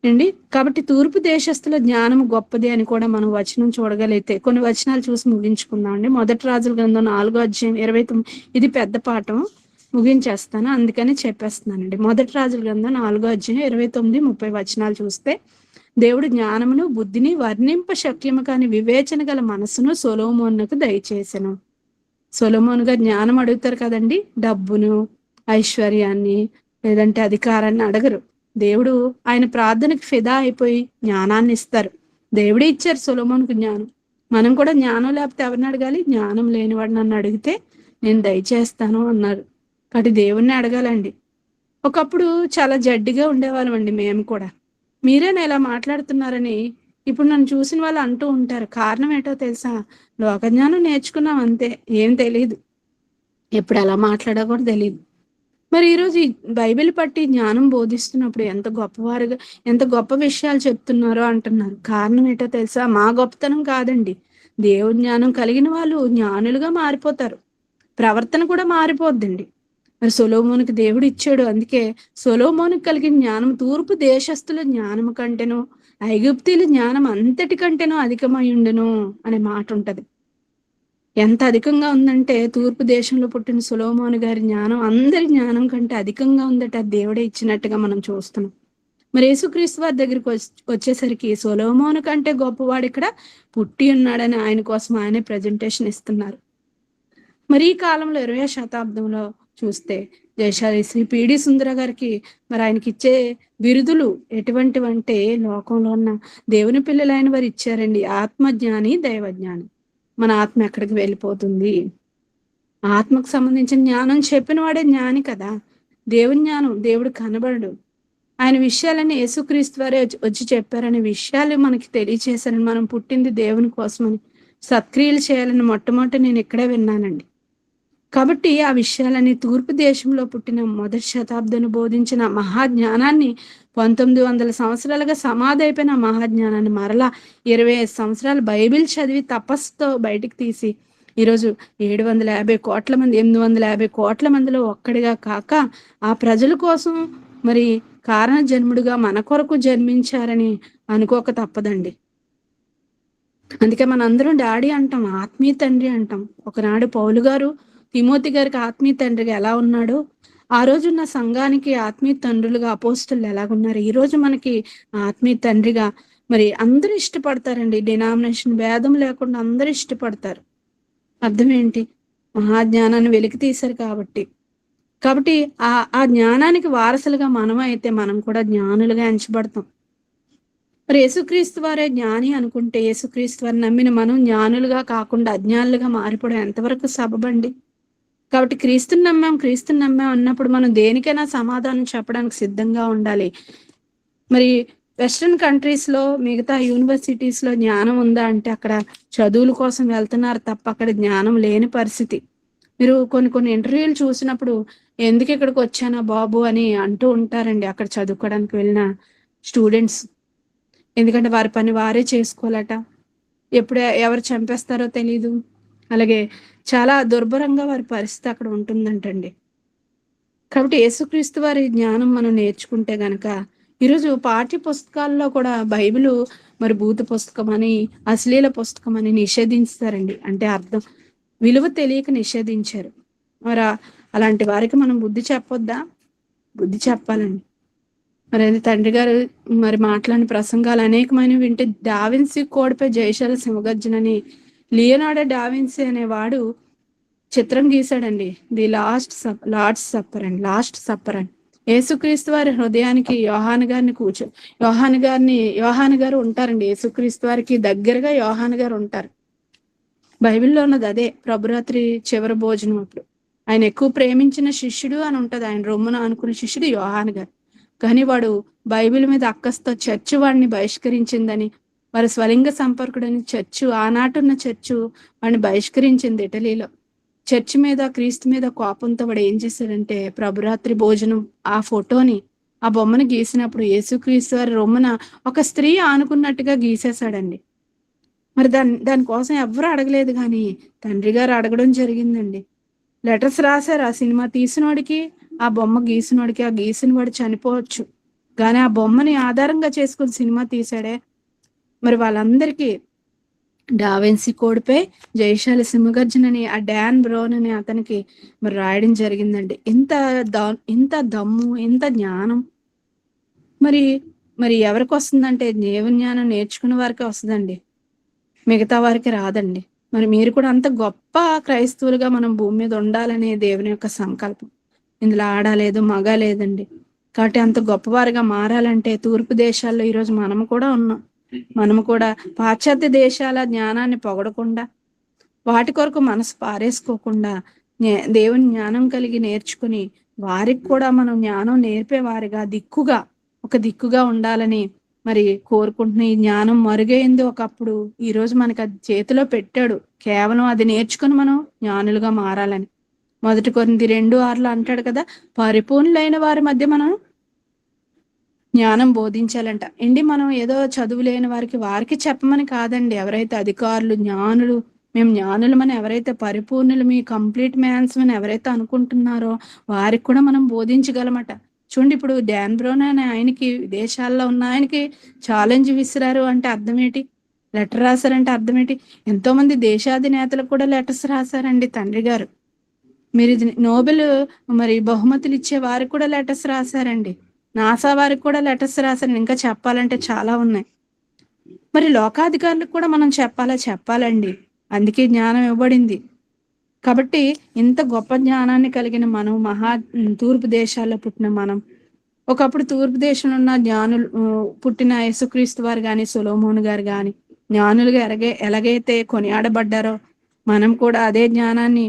Speaker 1: అండి. కాబట్టి తూర్పు దేశస్తుల జ్ఞానం గొప్పది అని కూడా మనం వచనం చూడగలిగితే కొన్ని వచనాలు చూసి ముగించుకుందాం అండి. మొదటి రాజుల గ్రంథం 4:29. ఇది పెద్ద పాఠం, ముగించేస్తాను అందుకని చెప్పేస్తున్నానండి. మొదటి రాజుల గ్రంథం 4:29-30 వచనాలు చూస్తే, దేవుడు జ్ఞానమును బుద్ధిని వర్ణింప శక్యము కాని వివేచన గల మనసును సొలొమోనుకు దయచేసెను. సొలొమోనుగా జ్ఞానం అడుగుతారు కదండి, డబ్బును, ఐశ్వర్యాన్ని, లేదంటే అధికారాన్ని అడగరు. దేవుడు ఆయన ప్రార్థనకి ఫిదా అయిపోయి జ్ఞానాన్ని ఇస్తారు. దేవుడే ఇచ్చారు సొలొమోనుకు జ్ఞానం. మనం కూడా జ్ఞానం లేకపోతే ఎవరిని అడగాలి? జ్ఞానం లేనివాడు నన్ను అడిగితే నేను దయచేస్తాను అన్నారు. కాబట్టి దేవుణ్ణి అడగాలండి. ఒకప్పుడు చాలా జడ్డిగా ఉండేవాళ్ళం అండి మేము కూడా. మీరేనా ఇలా మాట్లాడుతున్నారని ఇప్పుడు నన్ను చూసిన వాళ్ళు అంటూ ఉంటారు. కారణం ఏంటో తెలుసా? లోకజ్ఞానం నేర్చుకున్నాం అంతే, ఏం తెలియదు, ఎప్పుడు ఎలా మాట్లాడా కూడా తెలియదు. మరి ఈరోజు ఈ బైబిల్ పట్టి జ్ఞానం బోధిస్తున్నప్పుడు ఎంత గొప్పవారుగా, ఎంత గొప్ప విషయాలు చెప్తున్నారో అంటున్నారు. కారణం ఏంటో తెలుసా? మా గొప్పతనం కాదండి. దేవుడి జ్ఞానం కలిగిన వాళ్ళు జ్ఞానులుగా మారిపోతారు, ప్రవర్తన కూడా మారిపోద్దండి. మరి సొలొమోనుకి దేవుడు ఇచ్చాడు. అందుకే సొలొమోనుకి కలిగిన జ్ఞానం తూర్పు దేశస్తుల జ్ఞానం కంటేనో ఐగుప్తీల జ్ఞానం అంతటి కంటేనో అధికమై ఉండును అనే మాట ఉంటది. ఎంత అధికంగా ఉందంటే తూర్పు దేశంలో పుట్టిన సొలొమోను గారి జ్ఞానం అందరి జ్ఞానం కంటే అధికంగా ఉందట. అది దేవుడే ఇచ్చినట్టుగా మనం చూస్తున్నాం. మరి యేసుక్రీస్తు వారి దగ్గరికి వచ్చేసరికి సొలొమోను కంటే గొప్పవాడు ఇక్కడ పుట్టి ఉన్నాడని ఆయన కోసం ఆయనే ప్రజెంటేషన్ ఇస్తున్నారు. మరి ఈ కాలంలో 20వ శతాబ్దంలో చూస్తే జయశాలి శ్రీ పిడి సుందర గారికి మరి ఆయనకి ఇచ్చే బిరుదులు ఎటువంటివంటే లోకంలో ఉన్న దేవుని పిల్లలైన వారు ఇచ్చారండి. ఆత్మజ్ఞాని, దైవజ్ఞాని. మన ఆత్మ ఎక్కడికి వెళ్ళిపోతుంది? ఆత్మకు సంబంధించిన జ్ఞానం చెప్పిన వాడే జ్ఞాని కదా. దేవుని జ్ఞానం, దేవుడు కనబడడు. ఆయన విషయాలన్నీ యేసుక్రీస్తు వారే వచ్చి చెప్పారనే విషయాలు మనకి తెలియచేశారని, మనం పుట్టింది దేవుని కోసమని, సత్క్రియలు చేయాలని మొట్టమొదట నేను ఇక్కడే విన్నానండి. కాబట్టి ఆ విషయాలని తూర్పు దేశంలో పుట్టిన మొదటి శతాబ్దాన్ని బోధించిన మహాజ్ఞానాన్ని 1900 సంవత్సరాలుగా సమాధి అయిపోయిన మహాజ్ఞానాన్ని మరలా 25 సంవత్సరాలు బైబిల్ చదివి తపస్సుతో బయటికి తీసి ఈరోజు 750 కోట్ల మంది 850 కోట్ల మందిలో ఒక్కడిగా కాక ఆ ప్రజల కోసం మరి కారణ జన్ముడుగా మన కొరకు జన్మించారని అనుకోక తప్పదండి. అందుకే మనందరం డాడీ అంటాం, ఆత్మీయ తండ్రి అంటాం. ఒకనాడు పౌలు గారు తిమోతి గారికి ఆత్మీయ తండ్రిగా ఎలా ఉన్నాడో, ఆ రోజున్న సంఘానికి ఆత్మీయ తండ్రులుగా అపోస్తులు ఎలాగున్నారు, ఈ రోజు మనకి ఆత్మీయ తండ్రిగా మరి అందరూ ఇష్టపడతారండి. డినామినేషన్ భేదం లేకుండా అందరూ ఇష్టపడతారు. అర్థం ఏంటి? మహాజ్ఞానాన్ని వెలికి తీశారు కాబట్టి. కాబట్టి ఆ జ్ఞానానికి వారసులుగా మనమైతే మనం కూడా జ్ఞానులుగా ఎంచబడతాం. మరి యేసుక్రీస్తు వారే జ్ఞాని అనుకుంటే, యేసుక్రీస్తు వారిని నమ్మిన మనం జ్ఞానులుగా కాకుండా అజ్ఞానులుగా మారిపోవడం ఎంతవరకు సబబండి? కాబట్టి క్రీస్తుని నమ్మాం అన్నప్పుడు మనం దేనికైనా సమాధానం చెప్పడానికి సిద్ధంగా ఉండాలి. మరి వెస్ట్రన్ కంట్రీస్ లో, మిగతా యూనివర్సిటీస్ లో జ్ఞానం ఉందా అంటే అక్కడ చదువుల కోసం వెళ్తున్నారు తప్ప అక్కడ జ్ఞానం లేని పరిస్థితి. మీరు కొన్ని ఇంటర్వ్యూలు చూసినప్పుడు ఎందుకు ఇక్కడికి వచ్చానా బాబు అని అంటూ ఉంటారండి అక్కడ చదువుకోవడానికి వెళ్ళిన స్టూడెంట్స్. ఎందుకంటే వారి పని వారే చేసుకోవాలట, ఎప్పుడు ఎవరు చంపేస్తారో తెలీదు. అలాగే చాలా దుర్భరంగా వారి పరిస్థితి అక్కడ ఉంటుందంటండి. కాబట్టి యేసుక్రీస్తు వారి జ్ఞానం మనం నేర్చుకుంటే గనక ఈరోజు పాఠ్య పుస్తకాల్లో కూడా బైబిలు మరి భూత పుస్తకం అని, అశ్లీల పుస్తకం అని నిషేధించారండి. అంటే అర్థం విలువ తెలియక నిషేధించారు. మరి అలాంటి వారికి మనం బుద్ధి చెప్పొద్దా? బుద్ధి చెప్పాలండి. మరి అది తండ్రి గారు మరి మాట్లాడిన ప్రసంగాలు అనేకమైనవి వింటే, డావిన్సీ కోడ్పై జయశాల సింహగర్జనని లియోనార్డో డావిన్సీ అనేవాడు చిత్రం గీశాడండి. ది లార్డ్స్ సప్పర్ అండి. యేసుక్రీస్తు వారి హృదయానికి యోహాను గారు ఉంటారండి. యేసుక్రీస్తు వారికి దగ్గరగా యోహాను గారు ఉంటారు. బైబిల్లో ఉన్నది అదే. ప్రభురాత్రి చివరి భోజనం అప్పుడు ఆయన ఎక్కువ ప్రేమించిన శిష్యుడు అని ఉంటది. ఆయన రొమ్మున అనుకున్న శిష్యుడు యోహాను గారు. కానీ వాడు బైబిల్ మీద అక్కస్తో చర్చ్ వాడిని బహిష్కరించిందని, వారి స్వలింగ సంపర్కుడని ఆనాటున్న చర్చు వాడిని బహిష్కరించింది ఇటలీలో. చర్చి మీద, క్రీస్తు మీద కోపంతో వాడు ఏం చేశాడంటే ప్రభురాత్రి భోజనం ఆ ఫోటోని, ఆ బొమ్మను గీసినప్పుడు యేసుక్రీస్తు వారి రొమ్మున ఒక స్త్రీ ఆనుకున్నట్టుగా గీసేశాడండి. మరి దానికోసం ఎవరు అడగలేదు, కానీ తండ్రి గారు అడగడం జరిగిందండి. లెటర్స్ రాశారు. ఆ సినిమా తీసినోడికి, ఆ బొమ్మ గీసినోడికి. ఆ గీసిన వాడు చనిపోవచ్చు, కానీ ఆ బొమ్మని ఆధారంగా చేసుకుని సినిమా తీశాడే. మరి వాళ్ళందరికీ డావిన్సీ కోడ్పై జయశాలి సింహగర్జనని ఆ డాన్ బ్రౌన్ అని అతనికి మరి రాయడం జరిగిందండి. ఇంత దమ్ము, ఇంత జ్ఞానం మరి మరి ఎవరికి వస్తుందంటే దేవుని జ్ఞానం నేర్చుకున్న వారికి వస్తుందండి, మిగతా వారికి రాదండి. మరి మీరు కూడా అంత గొప్ప క్రైస్తవులుగా మనం భూమి మీద ఉండాలనే దేవుని యొక్క సంకల్పం. ఇందులో ఆడ లేదు, మగ లేదండి. కాబట్టి అంత గొప్పవారిగా మారాలంటే తూర్పు దేశాల్లో ఈరోజు మనము కూడా ఉన్నాం. మనము కూడా పాశ్చాత్య దేశాల జ్ఞానాన్ని పొగడకుండా, వాటి కొరకు మనసు పారేసుకోకుండా దేవుని జ్ఞానం కలిగి నేర్చుకుని వారికి కూడా మనం జ్ఞానం నేర్పేవారిగా ఒక దిక్కుగా ఉండాలని మరి కోరుకుంటున్న. ఈ జ్ఞానం మరుగైంది ఒకప్పుడు, ఈ రోజు మనకి అది చేతిలో పెట్టాడు. కేవలం అది నేర్చుకుని మనం జ్ఞానులుగా మారాలని. 1 కొరింథీ 2:6 అంటాడు కదా, పరిపూర్ణులైన వారి మధ్య మనం జ్ఞానం బోధించాలంట. మనం ఏదో చదువు లేని వారికి చెప్పమని కాదండి. ఎవరైతే అధికారులు, జ్ఞానులు, మేము జ్ఞానులమని ఎవరైతే పరిపూర్ణులు, మీ కంప్లీట్ మ్యాన్స్ అని ఎవరైతే అనుకుంటున్నారో వారికి కూడా మనం బోధించగలమట. చూడండి, ఇప్పుడు డాన్ బ్రౌన్ అనే ఆయనకి, విదేశాల్లో ఉన్న ఆయనకి ఛాలెంజ్ విసిరారు అంటే అర్థం ఏంటి? లెటర్ రాశారంటే అర్థం ఏంటి? ఎంతో మంది దేశాధినేతలకు కూడా లెటర్స్ రాశారండి తండ్రి గారు. మీరు నోబెల్ మరి బహుమతులు ఇచ్చే వారికి కూడా లెటర్స్ రాశారండి. నాసా వారికి కూడా లెటర్స్ రాశారండి. ఇంకా చెప్పాలంటే చాలా ఉన్నాయి. మరి లోకాధికారులకు కూడా మనం చెప్పాలండి. అందుకే జ్ఞానం ఇవ్వబడింది. కాబట్టి ఇంత గొప్ప జ్ఞానాన్ని కలిగిన మనం, తూర్పు దేశాల్లో పుట్టిన మనం, ఒకప్పుడు తూర్పు దేశంలో ఉన్న జ్ఞానులు పుట్టిన యేసుక్రీస్తు వారు కానీ, సొలొమోను గారు కానీ జ్ఞానులుగా ఎలాగైతే కొనియాడబడ్డారో మనం కూడా అదే జ్ఞానాన్ని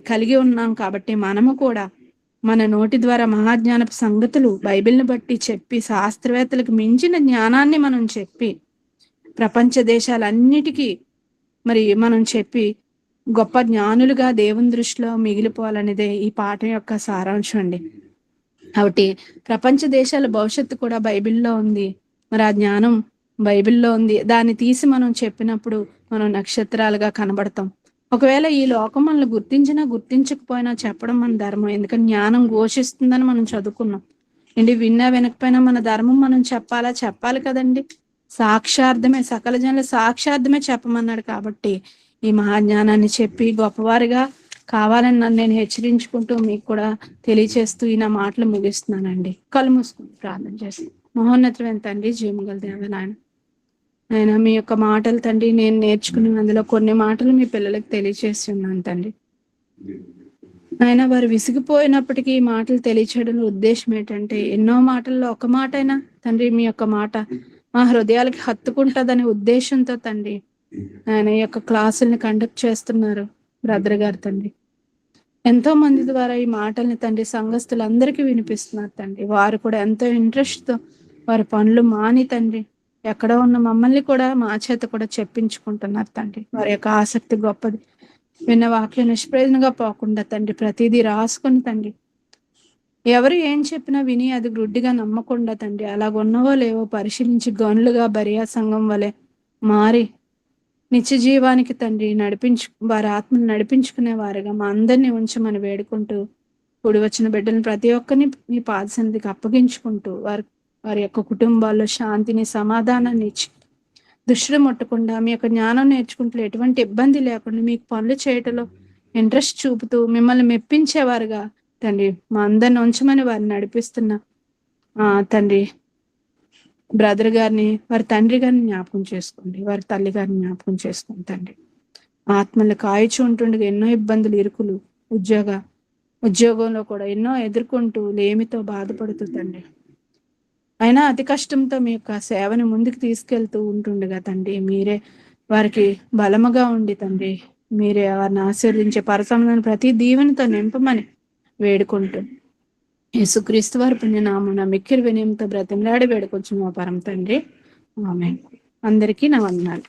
Speaker 1: కలిగి ఉన్నాం. కాబట్టి మనము కూడా మన నోటి ద్వారా మహాజ్ఞానపు సంగతులు బైబిల్ని బట్టి చెప్పి, శాస్త్రవేత్తలకు మించిన జ్ఞానాన్ని మనం చెప్పి, ప్రపంచ దేశాలన్నిటికీ మరి మనం చెప్పి గొప్ప జ్ఞానులుగా దేవుని దృష్టిలో మిగిలిపోవాలనేదే ఈ పాఠం యొక్క సారాంశం అండి. కాబట్టి ప్రపంచ దేశాల భవిష్యత్తు కూడా బైబిల్లో ఉంది. మరి ఆ జ్ఞానం బైబిల్లో ఉంది. దాన్ని తీసి మనం చెప్పినప్పుడు మనం నక్షత్రాలుగా కనబడతాం. ఒకవేళ ఈ లోకం మనల్ని గుర్తించినా గుర్తించకపోయినా చెప్పడం మన ధర్మం. ఎందుకంటే జ్ఞానం ఘోషిస్తుందని మనం చదువుకున్నాం. ఏంటి, విన్నా వినకపోయినా మన ధర్మం మనం చెప్పాలి కదండి. సాక్షార్థమే, సకల జనుల సాక్షార్థమే చెప్పమన్నాడు. కాబట్టి ఈ మహాజ్ఞానాన్ని చెప్పి గొప్పవారిగా కావాలని నన్ను నేను హెచ్చరించుకుంటూ మీకు కూడా తెలియచేస్తూ ఈ నా మాటలు ముగిస్తున్నానండి. కళ్ళు మూసుకుని ప్రార్థన చేసి, మహోన్నతమైన తండ్రి, జీవముగల దేవ నాయన, మీ యొక్క మాటలు తండ్రి నేను నేర్చుకుని అందులో కొన్ని మాటలు మీ పిల్లలకు తెలియచేసి ఉన్నాను తండ్రి. ఆయన వారు విసిగిపోయినప్పటికీ ఈ మాటలు తెలియచేయడం ఉద్దేశం ఏంటంటే, ఎన్నో మాటల్లో ఒక మాట అయినా తండ్రి మీ యొక్క మాట మా హృదయాలకి హత్తుకుంటుందనే ఉద్దేశంతో తండ్రి ఆయన ఈ యొక్క క్లాసుల్ని కండక్ట్ చేస్తున్నారు బ్రదర్ గారు తండ్రి. ఎంతో మంది ద్వారా ఈ మాటల్ని తండ్రి సంఘస్థులందరికీ వినిపిస్తున్నారు తండ్రి. వారు కూడా ఎంతో ఇంట్రెస్ట్ తో వారి పనులు మాని తండ్రి ఎక్కడ ఉన్న మమ్మల్ని కూడా మా చేత కూడా చెప్పించుకుంటున్నారు తండ్రి. వారి యొక్క ఆసక్తి గొప్పది. విన్న వాక్యం నిష్ప్రయోజనంగా పోకుండా తండ్రి ప్రతిదీ రాసుకుని తండ్రి ఎవరు ఏం చెప్పినా విని అది గుడ్డిగా నమ్మకుండా తండ్రి అలాగున్నవో లేవో పరిశీలించి గనులుగా బరియా సంఘం వలె మారి నిత్య జీవానికి తండ్రి వారి ఆత్మను నడిపించుకునే వారిగా మా అందరినీ ఉంచమని వేడుకుంటూ కూడి వచ్చిన బిడ్డలను ప్రతి ఒక్కరిని మీ పాదసన్నిధికి అప్పగించుకుంటూ వారి యొక్క కుటుంబాల్లో శాంతిని, సమాధానాన్ని ఇచ్చి దుష్టుడు ముట్టకుండా మీ యొక్క జ్ఞానం నేర్చుకుంటూ ఎటువంటి ఇబ్బంది లేకుండా మీకు పనులు చేయటంలో ఇంట్రెస్ట్ చూపుతూ మిమ్మల్ని మెప్పించేవారుగా తండ్రి మా అందరిని ఉంచమని వారిని నడిపిస్తున్న తండ్రి బ్రదర్ గారిని, వారి తండ్రి గారిని జ్ఞాపకం చేసుకోండి. వారి తల్లి గారిని జ్ఞాపకం చేసుకోండి తండ్రి. ఆత్మలు కాయచు ఉంటుండగా ఎన్నో ఇబ్బందులు, ఇరుకులు, ఉద్యోగంలో కూడా ఎన్నో ఎదుర్కొంటూ లేమితో బాధపడుతూ తండ్రి అయినా అతి కష్టంతో మీ యొక్క సేవని ముందుకు తీసుకెళ్తూ ఉంటుండగా తండ్రి మీరే వారికి బలముగా ఉండి తండ్రి మీరే వారిని ఆశీర్వదించే పరసమని ప్రతి దీవెనతో నింపమని వేడుకుంటూ యేసుక్రీస్తు వారి పుణ్యనామమున మిక్కిలి వినయంతో బ్రతిమలాడి వేడుకొచ్చు మా పరమ తండ్రి. ఆమేన్. అందరికీ నా వందనాలు.